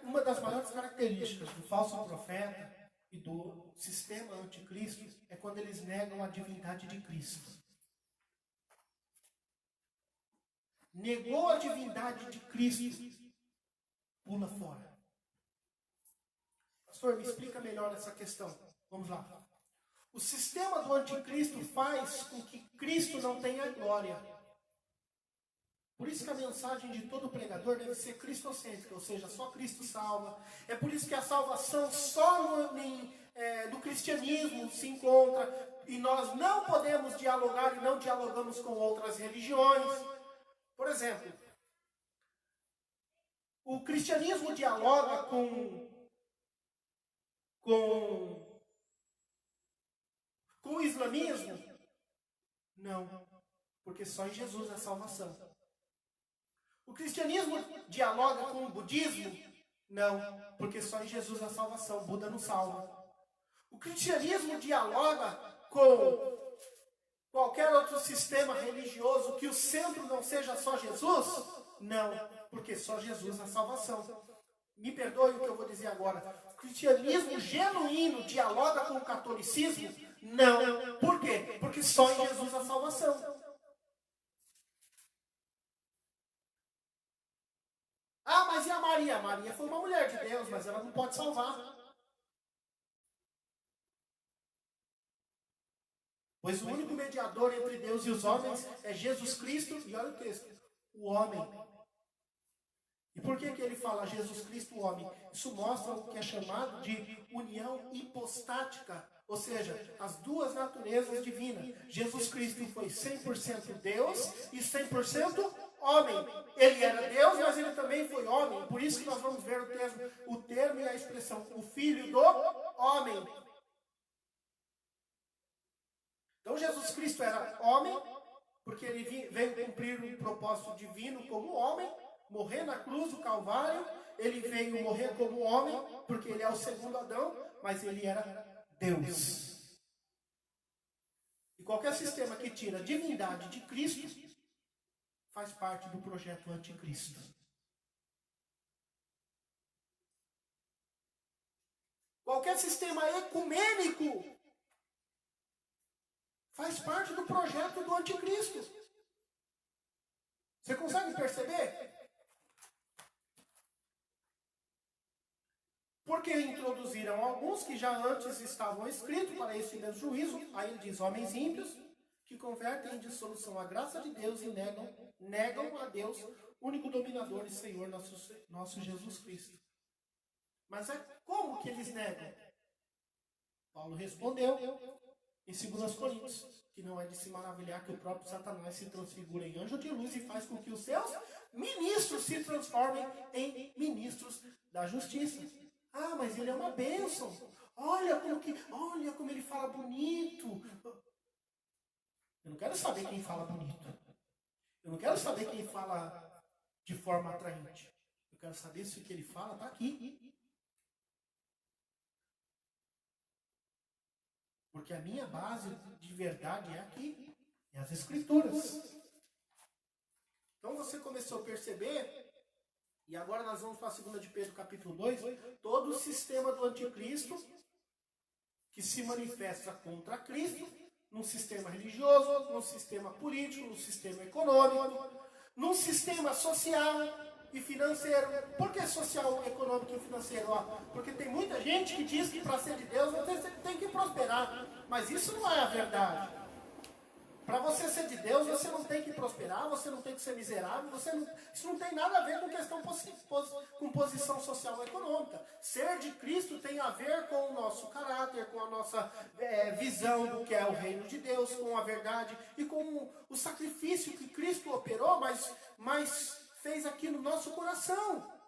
Uma das maiores características do falso profeta e do sistema anticristo é quando eles negam a divindade de Cristo. Negou a divindade de Cristo, pula fora. Pastor, me explica melhor essa questão. Vamos lá. O sistema do anticristo faz com que Cristo não tenha glória. Por isso que a mensagem de todo pregador deve ser cristocêntrica, ou seja, só Cristo salva. É por isso que a salvação só do cristianismo se encontra. E nós não podemos dialogar e não dialogamos com outras religiões. Por exemplo, o cristianismo dialoga com o islamismo? Não, porque só em Jesus é salvação. O cristianismo dialoga com o budismo? Não, porque só em Jesus é salvação. Buda não salva. O cristianismo dialoga com qualquer outro sistema religioso que o centro não seja só Jesus? Não, porque só Jesus é salvação. Me perdoe o que eu vou dizer agora. O cristianismo genuíno dialoga com o catolicismo? Não. Por quê? Porque só em Jesus há salvação. Ah, mas e a Maria? A Maria foi uma mulher de Deus, mas ela não pode salvar. Pois o único mediador entre Deus e os homens é Jesus Cristo, e olha o texto, o homem. E por que ele fala Jesus Cristo, o homem? Isso mostra o que é chamado de união hipostática, ou seja, as duas naturezas divinas. Jesus Cristo foi 100% Deus e 100% homem. Ele era Deus, mas ele também foi homem. Por isso que nós vamos ver o termo e a expressão, o Filho do Homem. Então Jesus Cristo era homem, porque ele veio cumprir um propósito divino como homem, morrer na cruz do Calvário. Ele veio morrer como homem, porque ele é o segundo Adão, mas ele era Deus. E qualquer sistema que tira a divindade de Cristo faz parte do projeto anticristo. Qualquer sistema ecumênico faz parte do projeto do anticristo. Você consegue perceber? Porque introduziram alguns que já antes estavam escritos para esse mesmo juízo. Aí ele diz, homens ímpios, que convertem em dissolução a graça de Deus e negam a Deus, único dominador e Senhor, nosso Jesus Cristo. Mas como que eles negam? Paulo respondeu em 2 Coríntios, que não é de se maravilhar que o próprio Satanás se transfigura em anjo de luz e faz com que os seus ministros se transformem em ministros da justiça. Ah, mas ele é uma bênção. Olha como ele fala bonito. Eu não quero saber quem fala bonito. Eu não quero saber quem fala de forma atraente. Eu quero saber se o que ele fala está aqui. Porque a minha base de verdade é aqui. É as Escrituras. Então você começou a perceber, e agora nós vamos para a 2 de Pedro capítulo 2, todo o sistema do anticristo que se manifesta contra Cristo, num sistema religioso, num sistema político, num sistema econômico, num sistema social e financeiro. Por que social, econômico e financeiro? Porque tem muita gente que diz que para ser de Deus você tem que prosperar, mas isso não é a verdade. Para você ser de Deus, você não tem que prosperar, você não tem que ser miserável, isso não tem nada a ver com questão com posição social ou econômica. Ser de Cristo tem a ver com o nosso caráter, com a nossa visão do que é o reino de Deus, com a verdade e com o sacrifício que Cristo operou, mas fez aqui no nosso coração.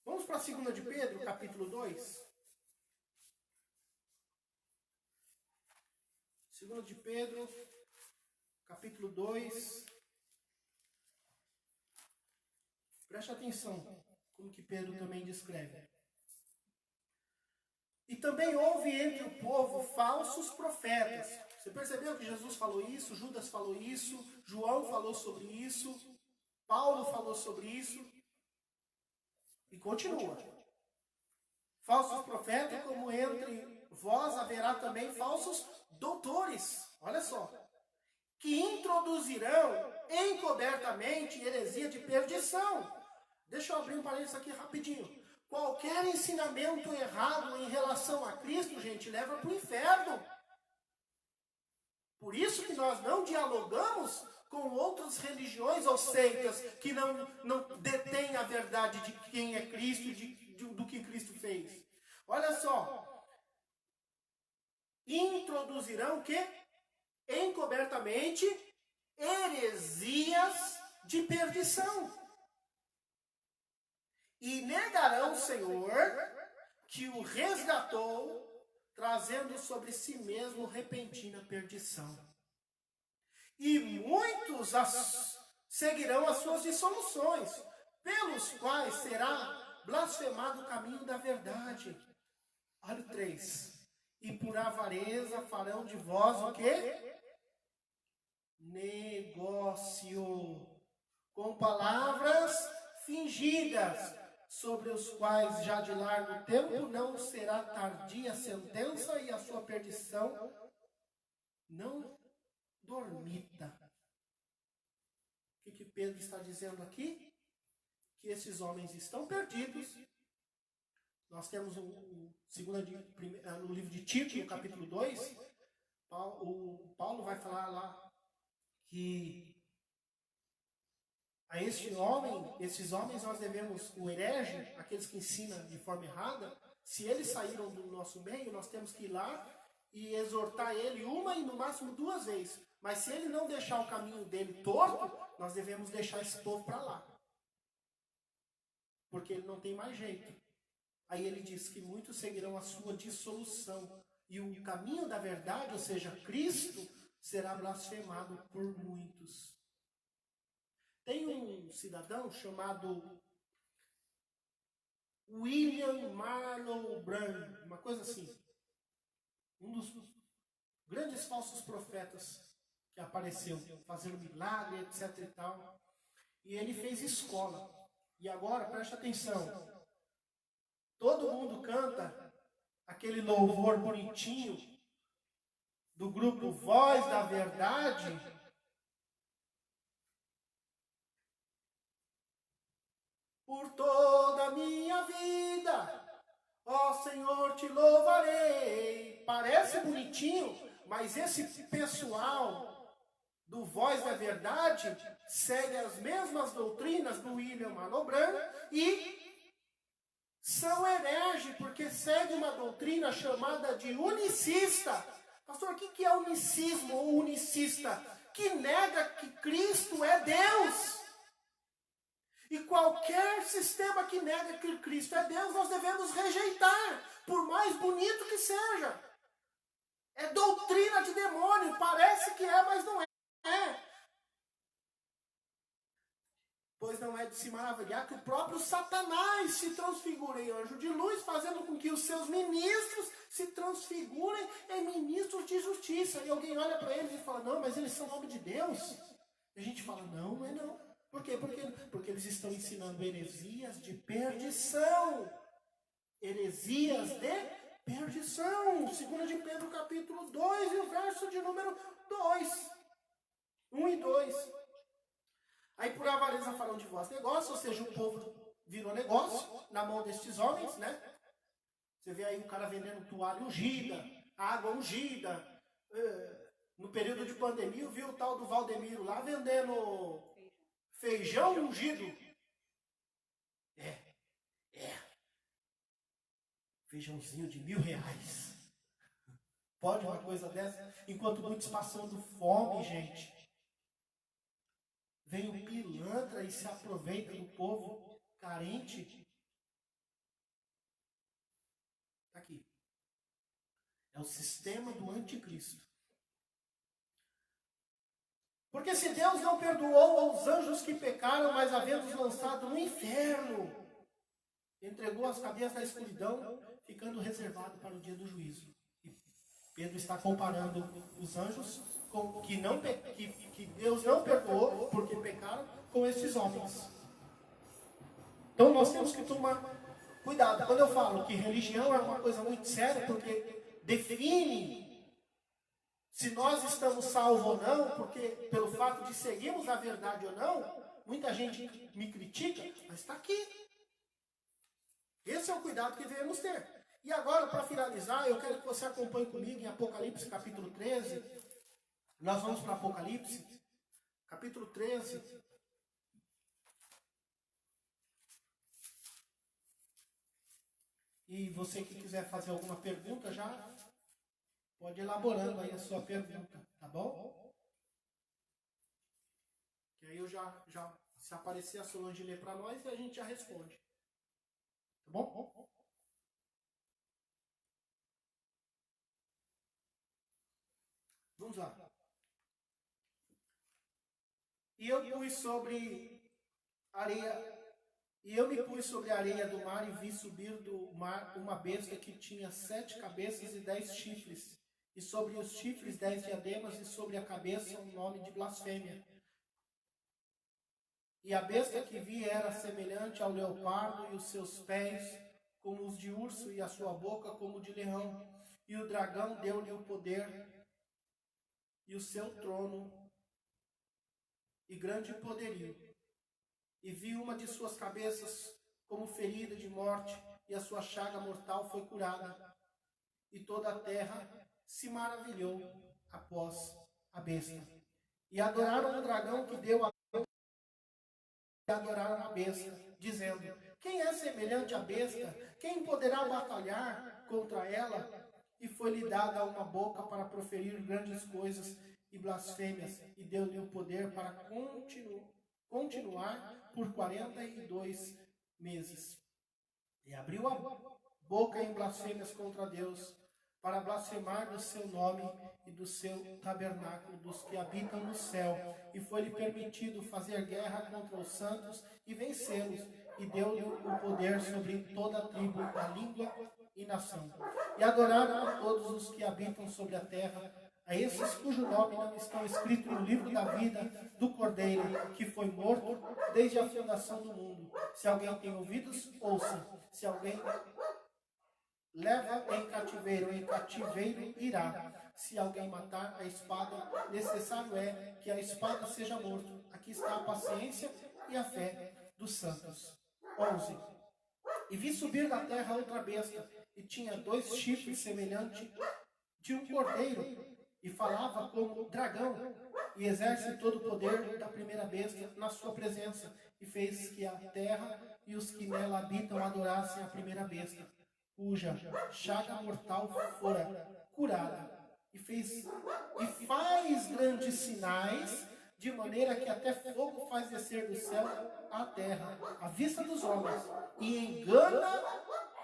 Vamos para 2 de Pedro, capítulo 2. 2 de Pedro, capítulo 2. Preste atenção como que Pedro também descreve. E também houve entre o povo falsos profetas. Você percebeu que Jesus falou isso, Judas falou isso, João falou sobre isso, Paulo falou sobre isso. E continua. Falsos profetas, como entre vós haverá também falsos doutores, olha só, que introduzirão encobertamente heresia de perdição. Deixa eu abrir um parênteses aqui rapidinho. Qualquer ensinamento errado em relação a Cristo, gente, leva para o inferno. Por isso que nós não dialogamos com outras religiões ou seitas que não detêm a verdade de quem é Cristo e do que Cristo fez. Olha só. Introduzirão o quê? Encobertamente heresias de perdição. E negarão o Senhor que o resgatou, trazendo sobre si mesmo repentina perdição. E muitos seguirão as suas dissoluções, pelos quais será blasfemado o caminho da verdade. Olha o 3. E por avareza farão de vós o quê? Negócio. Com palavras fingidas, sobre os quais já de largo tempo não será tardia a sentença e a sua perdição não dormita. O que Pedro está dizendo aqui? Que esses homens estão perdidos. Nós temos no livro de Tito, no capítulo 2, o Paulo vai falar lá que a esses homens nós devemos, o herege, aqueles que ensinam de forma errada, se eles saíram do nosso meio, nós temos que ir lá e exortar ele uma e no máximo 2 vezes. Mas se ele não deixar o caminho dele torto, nós devemos deixar esse povo para lá. Porque ele não tem mais jeito. Aí ele diz que muitos seguirão a sua dissolução. E o caminho da verdade, ou seja, Cristo, será blasfemado por muitos. Tem um cidadão chamado William Marlowe Brand, uma coisa assim. Um dos grandes falsos profetas que apareceu, fazendo milagre, etc e tal. E ele fez escola. E agora, preste atenção. Todo mundo canta aquele louvor bonitinho do grupo Voz da Verdade. Por toda a minha vida, ó Senhor, te louvarei. Parece bonitinho, mas esse pessoal do Voz da Verdade segue as mesmas doutrinas do William Marlowe Brand e são hereges, porque segue uma doutrina chamada de unicista. Pastor, o que é unicismo ou unicista? que nega que Cristo é Deus. E qualquer sistema que nega que Cristo é Deus, nós devemos rejeitar, por mais bonito que seja. É doutrina de demônio, parece que é, mas não é. Pois não é de se maravilhar que o próprio Satanás se transfigura em anjo de luz, fazendo com que os seus ministros se transfigurem em ministros de justiça. E alguém olha para eles e fala, não, mas eles são homem de Deus. E a gente fala, não, não é não. Por quê? Porque eles estão ensinando heresias de perdição. Heresias de perdição. 2 de Pedro capítulo 2 e o verso de número 2. 1 e 2. Aí por avareza falam de vós negócio, ou seja, o povo virou negócio na mão destes homens, né? Você vê aí o cara vendendo toalha ungida, água ungida. No período de pandemia, eu vi o tal do Valdemiro lá vendendo feijão ungido. Feijãozinho de R$1.000. Pode uma coisa dessa? Enquanto muitos passando fome, gente. Vem o pilantra e se aproveita do povo carente. Está aqui. É o sistema do anticristo. Porque se Deus não perdoou aos anjos que pecaram, mas havendo-os lançado no inferno, entregou as cadeias da escuridão, ficando reservado para o dia do juízo. E Pedro está comparando os anjos com que Deus não perdoou porque pecaram com esses homens. Então nós temos que tomar cuidado. Quando eu falo que religião é uma coisa muito séria, porque define se nós estamos salvos ou não, porque pelo fato de seguirmos a verdade ou não, muita gente me critica, mas está aqui. Esse é o cuidado que devemos ter. E agora, para finalizar, eu quero que você acompanhe comigo em Apocalipse capítulo 13. Nós vamos para Apocalipse, capítulo 13. E você que quiser fazer alguma pergunta, já pode ir elaborando aí a sua pergunta, tá bom? Que aí eu já se aparecer a Solange ler para nós e a gente já responde. Tá bom? Vamos lá. E eu me pus sobre a areia do mar e vi subir do mar uma besta que tinha 7 cabeças e 10 chifres, e sobre os chifres 10 diademas, e sobre a cabeça um nome de blasfêmia. E a besta que vi era semelhante ao leopardo, e os seus pés como os de urso, e a sua boca como de leão. E o dragão deu-lhe o poder e o seu trono e grande poderio. E vi uma de suas cabeças como ferida de morte, e a sua chaga mortal foi curada. E toda a terra se maravilhou após a besta. E adoraram o dragão que deu a e adoraram a besta, dizendo: quem é semelhante à besta? Quem poderá batalhar contra ela? E foi-lhe dada uma boca para proferir grandes coisas e blasfêmias, e deu-lhe o poder para continuar por 42 meses. E abriu a boca em blasfêmias contra Deus, para blasfemar do seu nome e do seu tabernáculo, dos que habitam no céu. E foi-lhe permitido fazer guerra contra os santos e vencê-los, e deu-lhe o poder sobre toda a tribo, a língua e nação. E adoraram a todos os que habitam sobre a terra, a esses cujo nome não estão escritos no livro da vida do Cordeiro, que foi morto desde a fundação do mundo. Se alguém tem ouvidos, ouça. Se alguém leva em cativeiro irá. Se alguém matar a espada, necessário é que a espada seja morto. Aqui está a paciência e a fé dos santos. 11. E vi subir da terra outra besta, e tinha 2 chifres semelhantes de um cordeiro, e falava como dragão, e exerce todo o poder da primeira besta na sua presença, e fez que a terra e os que nela habitam adorassem a primeira besta, cuja chaga mortal fora curada. e faz grandes sinais, de maneira que até fogo faz descer do céu à terra, à vista dos homens, e engana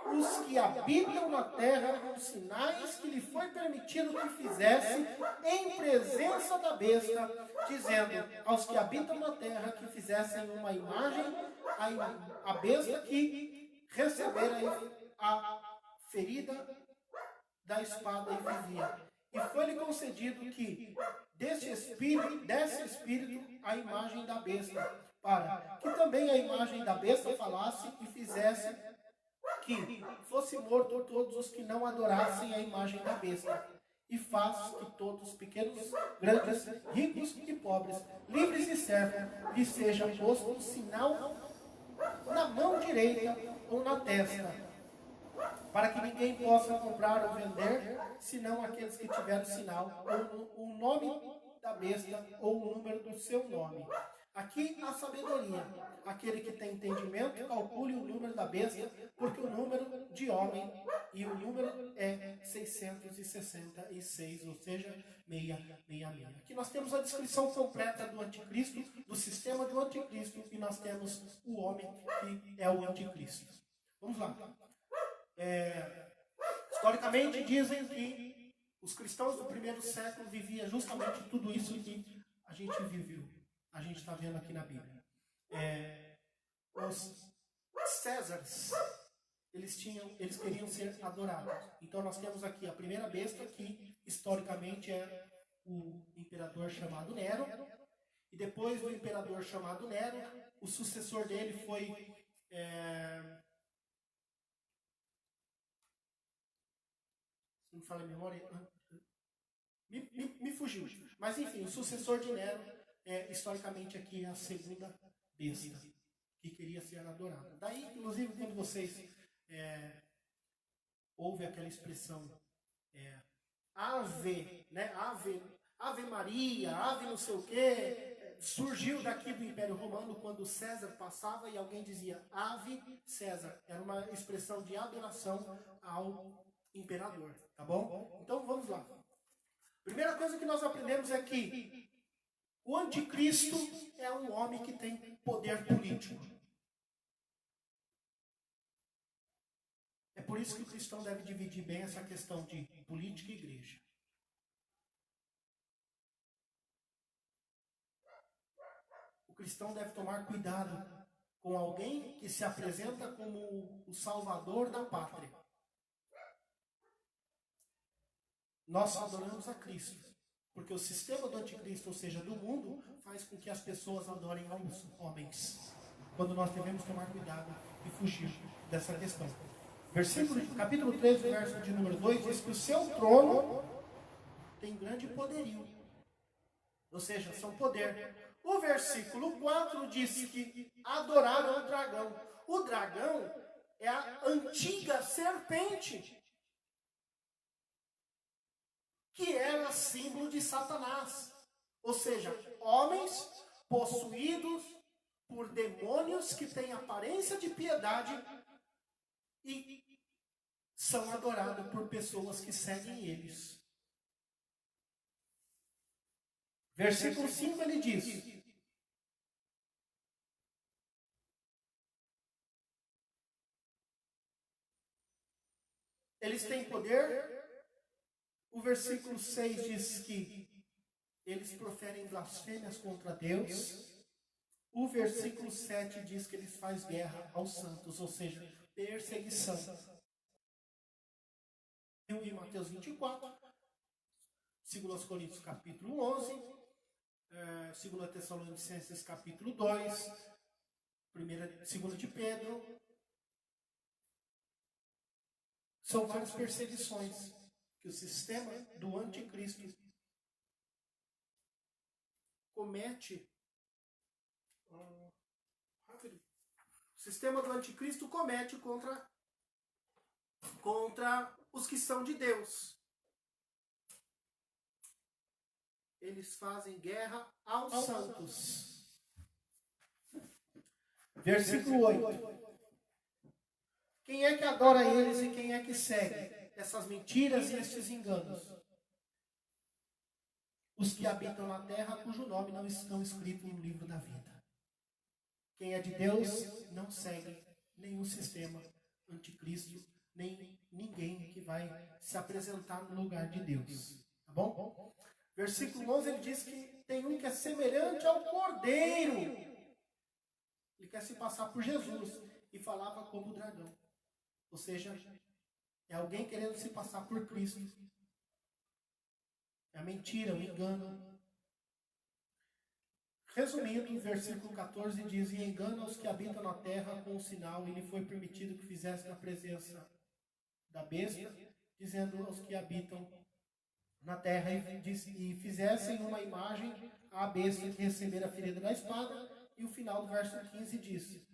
os que habitam na terra com sinais que lhe foi permitido que fizesse em presença da besta, dizendo aos que habitam na terra que fizessem uma imagem, a besta que recebera a ferida da espada e vivia. E foi-lhe concedido que desse espírito a imagem da besta, para que também a imagem da besta falasse e fizesse que fosse morto todos os que não adorassem a imagem da besta. E faz que todos, pequenos, grandes, ricos e pobres, livres e servos, lhe seja posto um sinal na mão direita ou na testa, para que ninguém possa comprar ou vender, senão aqueles que tiverem sinal, ou o nome da besta, ou o número do seu nome. Aqui a sabedoria. Aquele que tem entendimento, calcule o número da besta, porque o número de homem, e o número é 666, ou seja, 666. Aqui nós temos a descrição completa do anticristo, do sistema do anticristo, e nós temos o homem que é o anticristo. Vamos lá. Historicamente dizem que os cristãos do primeiro século viviam justamente tudo isso que a gente viveu. A gente está vendo aqui na Bíblia. Os Césares, eles queriam ser adorados. Então nós temos aqui a primeira besta, que historicamente é o imperador chamado Nero. E depois do imperador chamado Nero, o sucessor dele foi... não me fala a memória, me fugiu. Mas enfim, o sucessor de Nero, historicamente aqui é a segunda besta, que queria ser adorada. Daí, inclusive, quando vocês ouvem aquela expressão ave, né? Ave Maria, ave não sei o quê, surgiu daqui do Império Romano, quando César passava e alguém dizia ave César. Era uma expressão de adoração ao imperador, tá bom? Então vamos lá. Primeira coisa que nós aprendemos é que o anticristo é um homem que tem poder político. É por isso que o cristão deve dividir bem essa questão de política e igreja. O cristão deve tomar cuidado com alguém que se apresenta como o salvador da pátria. Nós adoramos a Cristo, porque o sistema do anticristo, ou seja, do mundo, faz com que as pessoas adorem aos homens. Quando nós devemos tomar cuidado e fugir dessa questão. Capítulo 3, verso de número 2, diz que o seu trono tem grande poderio. Ou seja, são poder. O versículo 4 diz que adoraram o dragão. O dragão é a antiga serpente, que era símbolo de Satanás. Ou seja, homens possuídos por demônios que têm aparência de piedade e são adorados por pessoas que seguem eles. Versículo 5 ele diz: eles têm poder. O versículo 6 diz que eles proferem blasfêmias contra Deus. O versículo 7 diz que eles fazem guerra aos santos, ou seja, perseguição. Em Mateus 24, 2 Coríntios capítulo 11, 2 Tessalonicenses capítulo 2, 2 de Pedro. São várias perseguições que o sistema do anticristo comete. O sistema do anticristo comete contra os que são de Deus. Eles fazem guerra aos santos. Versículo 8. Quem é que adora eles e quem é que segue essas mentiras e estes enganos? os que habitam na terra, cujo nome não estão escritos no livro da vida. Quem é de Deus não segue nenhum sistema anticristo, nem ninguém que vai se apresentar no lugar de Deus. Tá bom? Versículo 11, ele diz que tem um que é semelhante ao Cordeiro. Ele quer se passar por Jesus e falava como o dragão. Ou seja, é alguém querendo se passar por Cristo. É a mentira, o engano. Resumindo, o versículo 14 diz: e engana os que habitam na terra com um sinal, e lhe foi permitido que fizesse na presença da besta, dizendo aos que habitam na terra e fizessem uma imagem à besta que recebera a ferida da espada. E o final do verso 15 diz,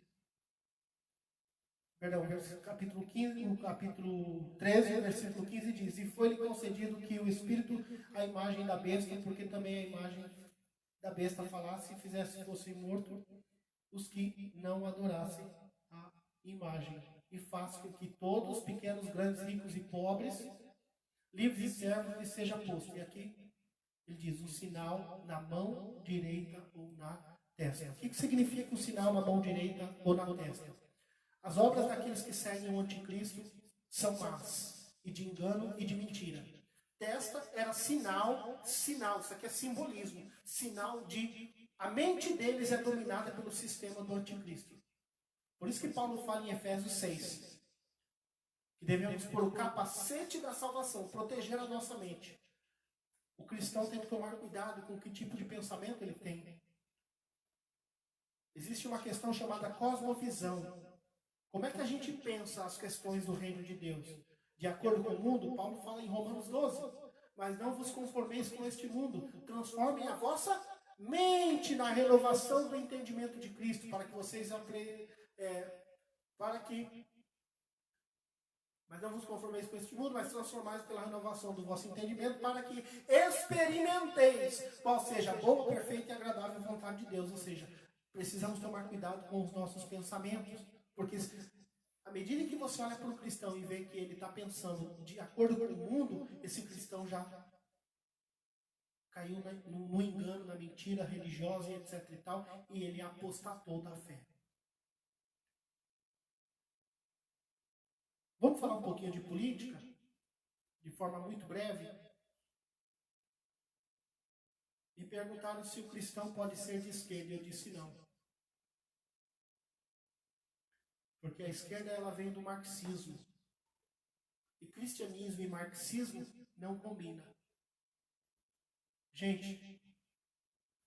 perdão, capítulo 15, o capítulo 13, versículo 15 diz: e foi-lhe concedido que o Espírito, a imagem da besta, porque também a imagem da besta falasse, e fizesse fosse morto os que não adorassem a imagem, e faz com que todos, pequenos, grandes, ricos e pobres, livres e servos, lhe seja posto. E aqui ele diz: um sinal na mão direita ou na testa. O que significa o sinal na mão direita ou na testa? As obras daqueles que seguem o anticristo são más, e de engano e de mentira. Testa era sinal, isso aqui é simbolismo, sinal de a mente deles é dominada pelo sistema do anticristo. Por isso que Paulo fala em Efésios 6, que devemos pôr o capacete da salvação, proteger a nossa mente. O cristão tem que tomar cuidado com que tipo de pensamento ele tem. Existe uma questão chamada cosmovisão. Como é que a gente pensa as questões do reino de Deus? De acordo com o mundo, Paulo fala em Romanos 12, mas não vos conformeis com este mundo, transformem a vossa mente na renovação do entendimento de Cristo, para que vocês mas não vos conformeis com este mundo, mas transformais pela renovação do vosso entendimento, para que experimenteis qual seja a boa, perfeita e agradável vontade de Deus. Ou seja, precisamos tomar cuidado com os nossos pensamentos, porque à medida que você olha para o cristão e vê que ele está pensando de acordo com o mundo, esse cristão já caiu no engano, na mentira religiosa, etc. e tal, e ele apostatou da fé. Vamos falar um pouquinho de política, de forma muito breve. Me perguntaram se o cristão pode ser de esquerda, e eu disse não. Porque a esquerda ela vem do marxismo. E cristianismo e marxismo não combinam. Gente,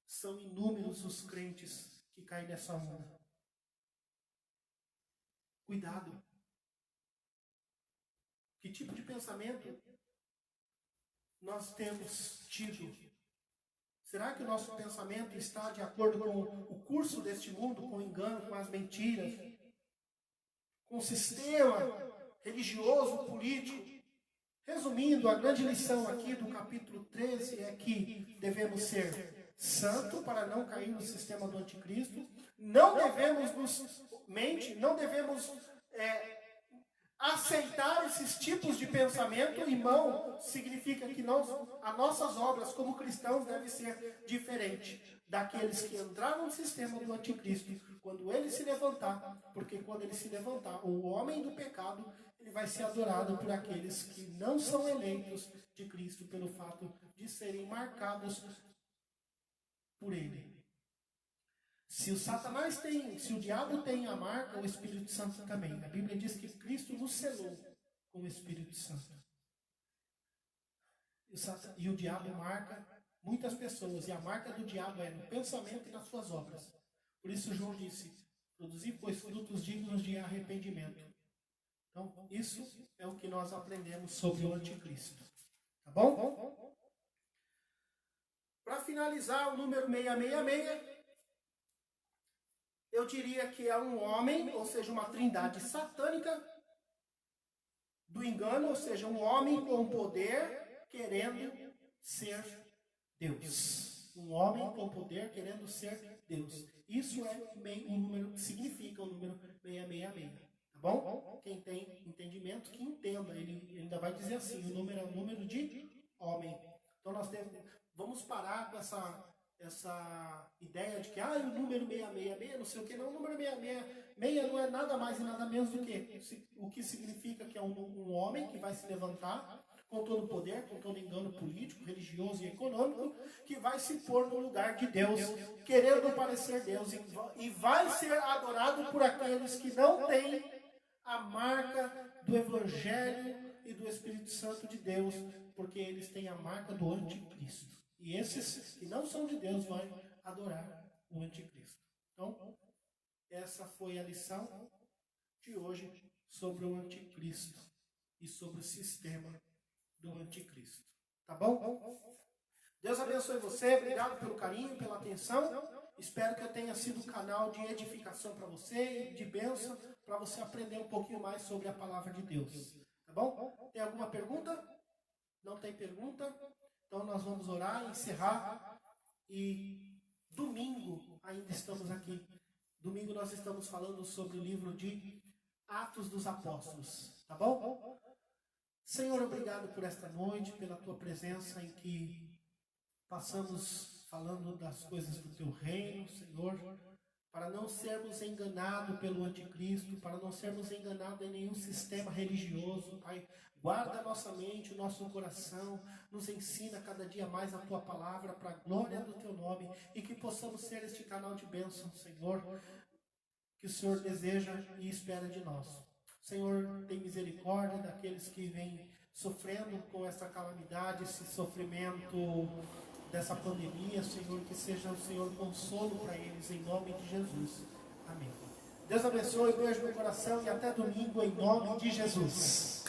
são inúmeros os crentes que caem nessa onda. Cuidado. Que tipo de pensamento nós temos tido? Será que o nosso pensamento está de acordo com o curso deste mundo, com o engano, com as mentiras, com o sistema religioso, político? Resumindo, a grande lição aqui do capítulo 13 é que devemos ser santos para não cair no sistema do anticristo, não devemos aceitar esses tipos de pensamento. Irmão, significa que as nossas obras como cristãos devem ser diferentes daqueles que entraram no sistema do anticristo quando ele se levantar, porque quando ele se levantar, o homem do pecado, ele vai ser adorado por aqueles que não são eleitos de Cristo pelo fato de serem marcados por ele. Se o diabo tem a marca, o Espírito Santo também. A Bíblia diz que Cristo nos selou com o Espírito Santo. E o diabo marca muitas pessoas, e a marca do diabo é no pensamento e nas suas obras. Por isso João disse: produzir, pois, frutos dignos de arrependimento. Então, isso é o que nós aprendemos sobre o anticristo. Tá bom? Para finalizar, o número 666... eu diria que é um homem, ou seja, uma trindade satânica do engano, ou seja, um homem com poder querendo ser Deus. Um homem com poder querendo ser Deus. Isso é um número, significa o número 666. Tá bom? Quem tem entendimento, que entenda. Ele ainda vai dizer assim, o número é um número de homem. Então nós Vamos parar com essa ideia de que o número 666, não sei o que, não, o número 666 não é nada mais e nada menos do que o que significa que é um homem que vai se levantar com todo o poder, com todo engano político, religioso e econômico, que vai se pôr no lugar de Deus, querendo parecer Deus, e vai ser adorado por aqueles que não têm a marca do Evangelho e do Espírito Santo de Deus, porque eles têm a marca do anticristo. E esses que não são de Deus vão adorar o anticristo. Então, essa foi a lição de hoje sobre o anticristo e sobre o sistema do anticristo. Tá bom? Deus abençoe você. Obrigado pelo carinho, pela atenção. Espero que eu tenha sido um canal de edificação para você e de bênção para você aprender um pouquinho mais sobre a palavra de Deus. Tá bom? Tem alguma pergunta? Não tem pergunta? Então nós vamos orar, encerrar. E domingo ainda estamos aqui. Domingo nós estamos falando sobre o livro de Atos dos Apóstolos. Tá bom? Senhor, obrigado por esta noite, pela tua presença em que passamos falando das coisas do teu reino, Senhor, para não sermos enganados pelo anticristo, para não sermos enganados em nenhum sistema religioso, Pai. Guarda a nossa mente, o nosso coração, nos ensina cada dia mais a tua palavra para a glória do teu nome e que possamos ser este canal de bênção, Senhor, que o Senhor deseja e espera de nós. Senhor, tem misericórdia daqueles que vêm sofrendo com essa calamidade, esse sofrimento dessa pandemia, Senhor, que seja o Senhor consolo para eles, em nome de Jesus. Amém. Deus abençoe, beijo no coração e até domingo, em nome de Jesus.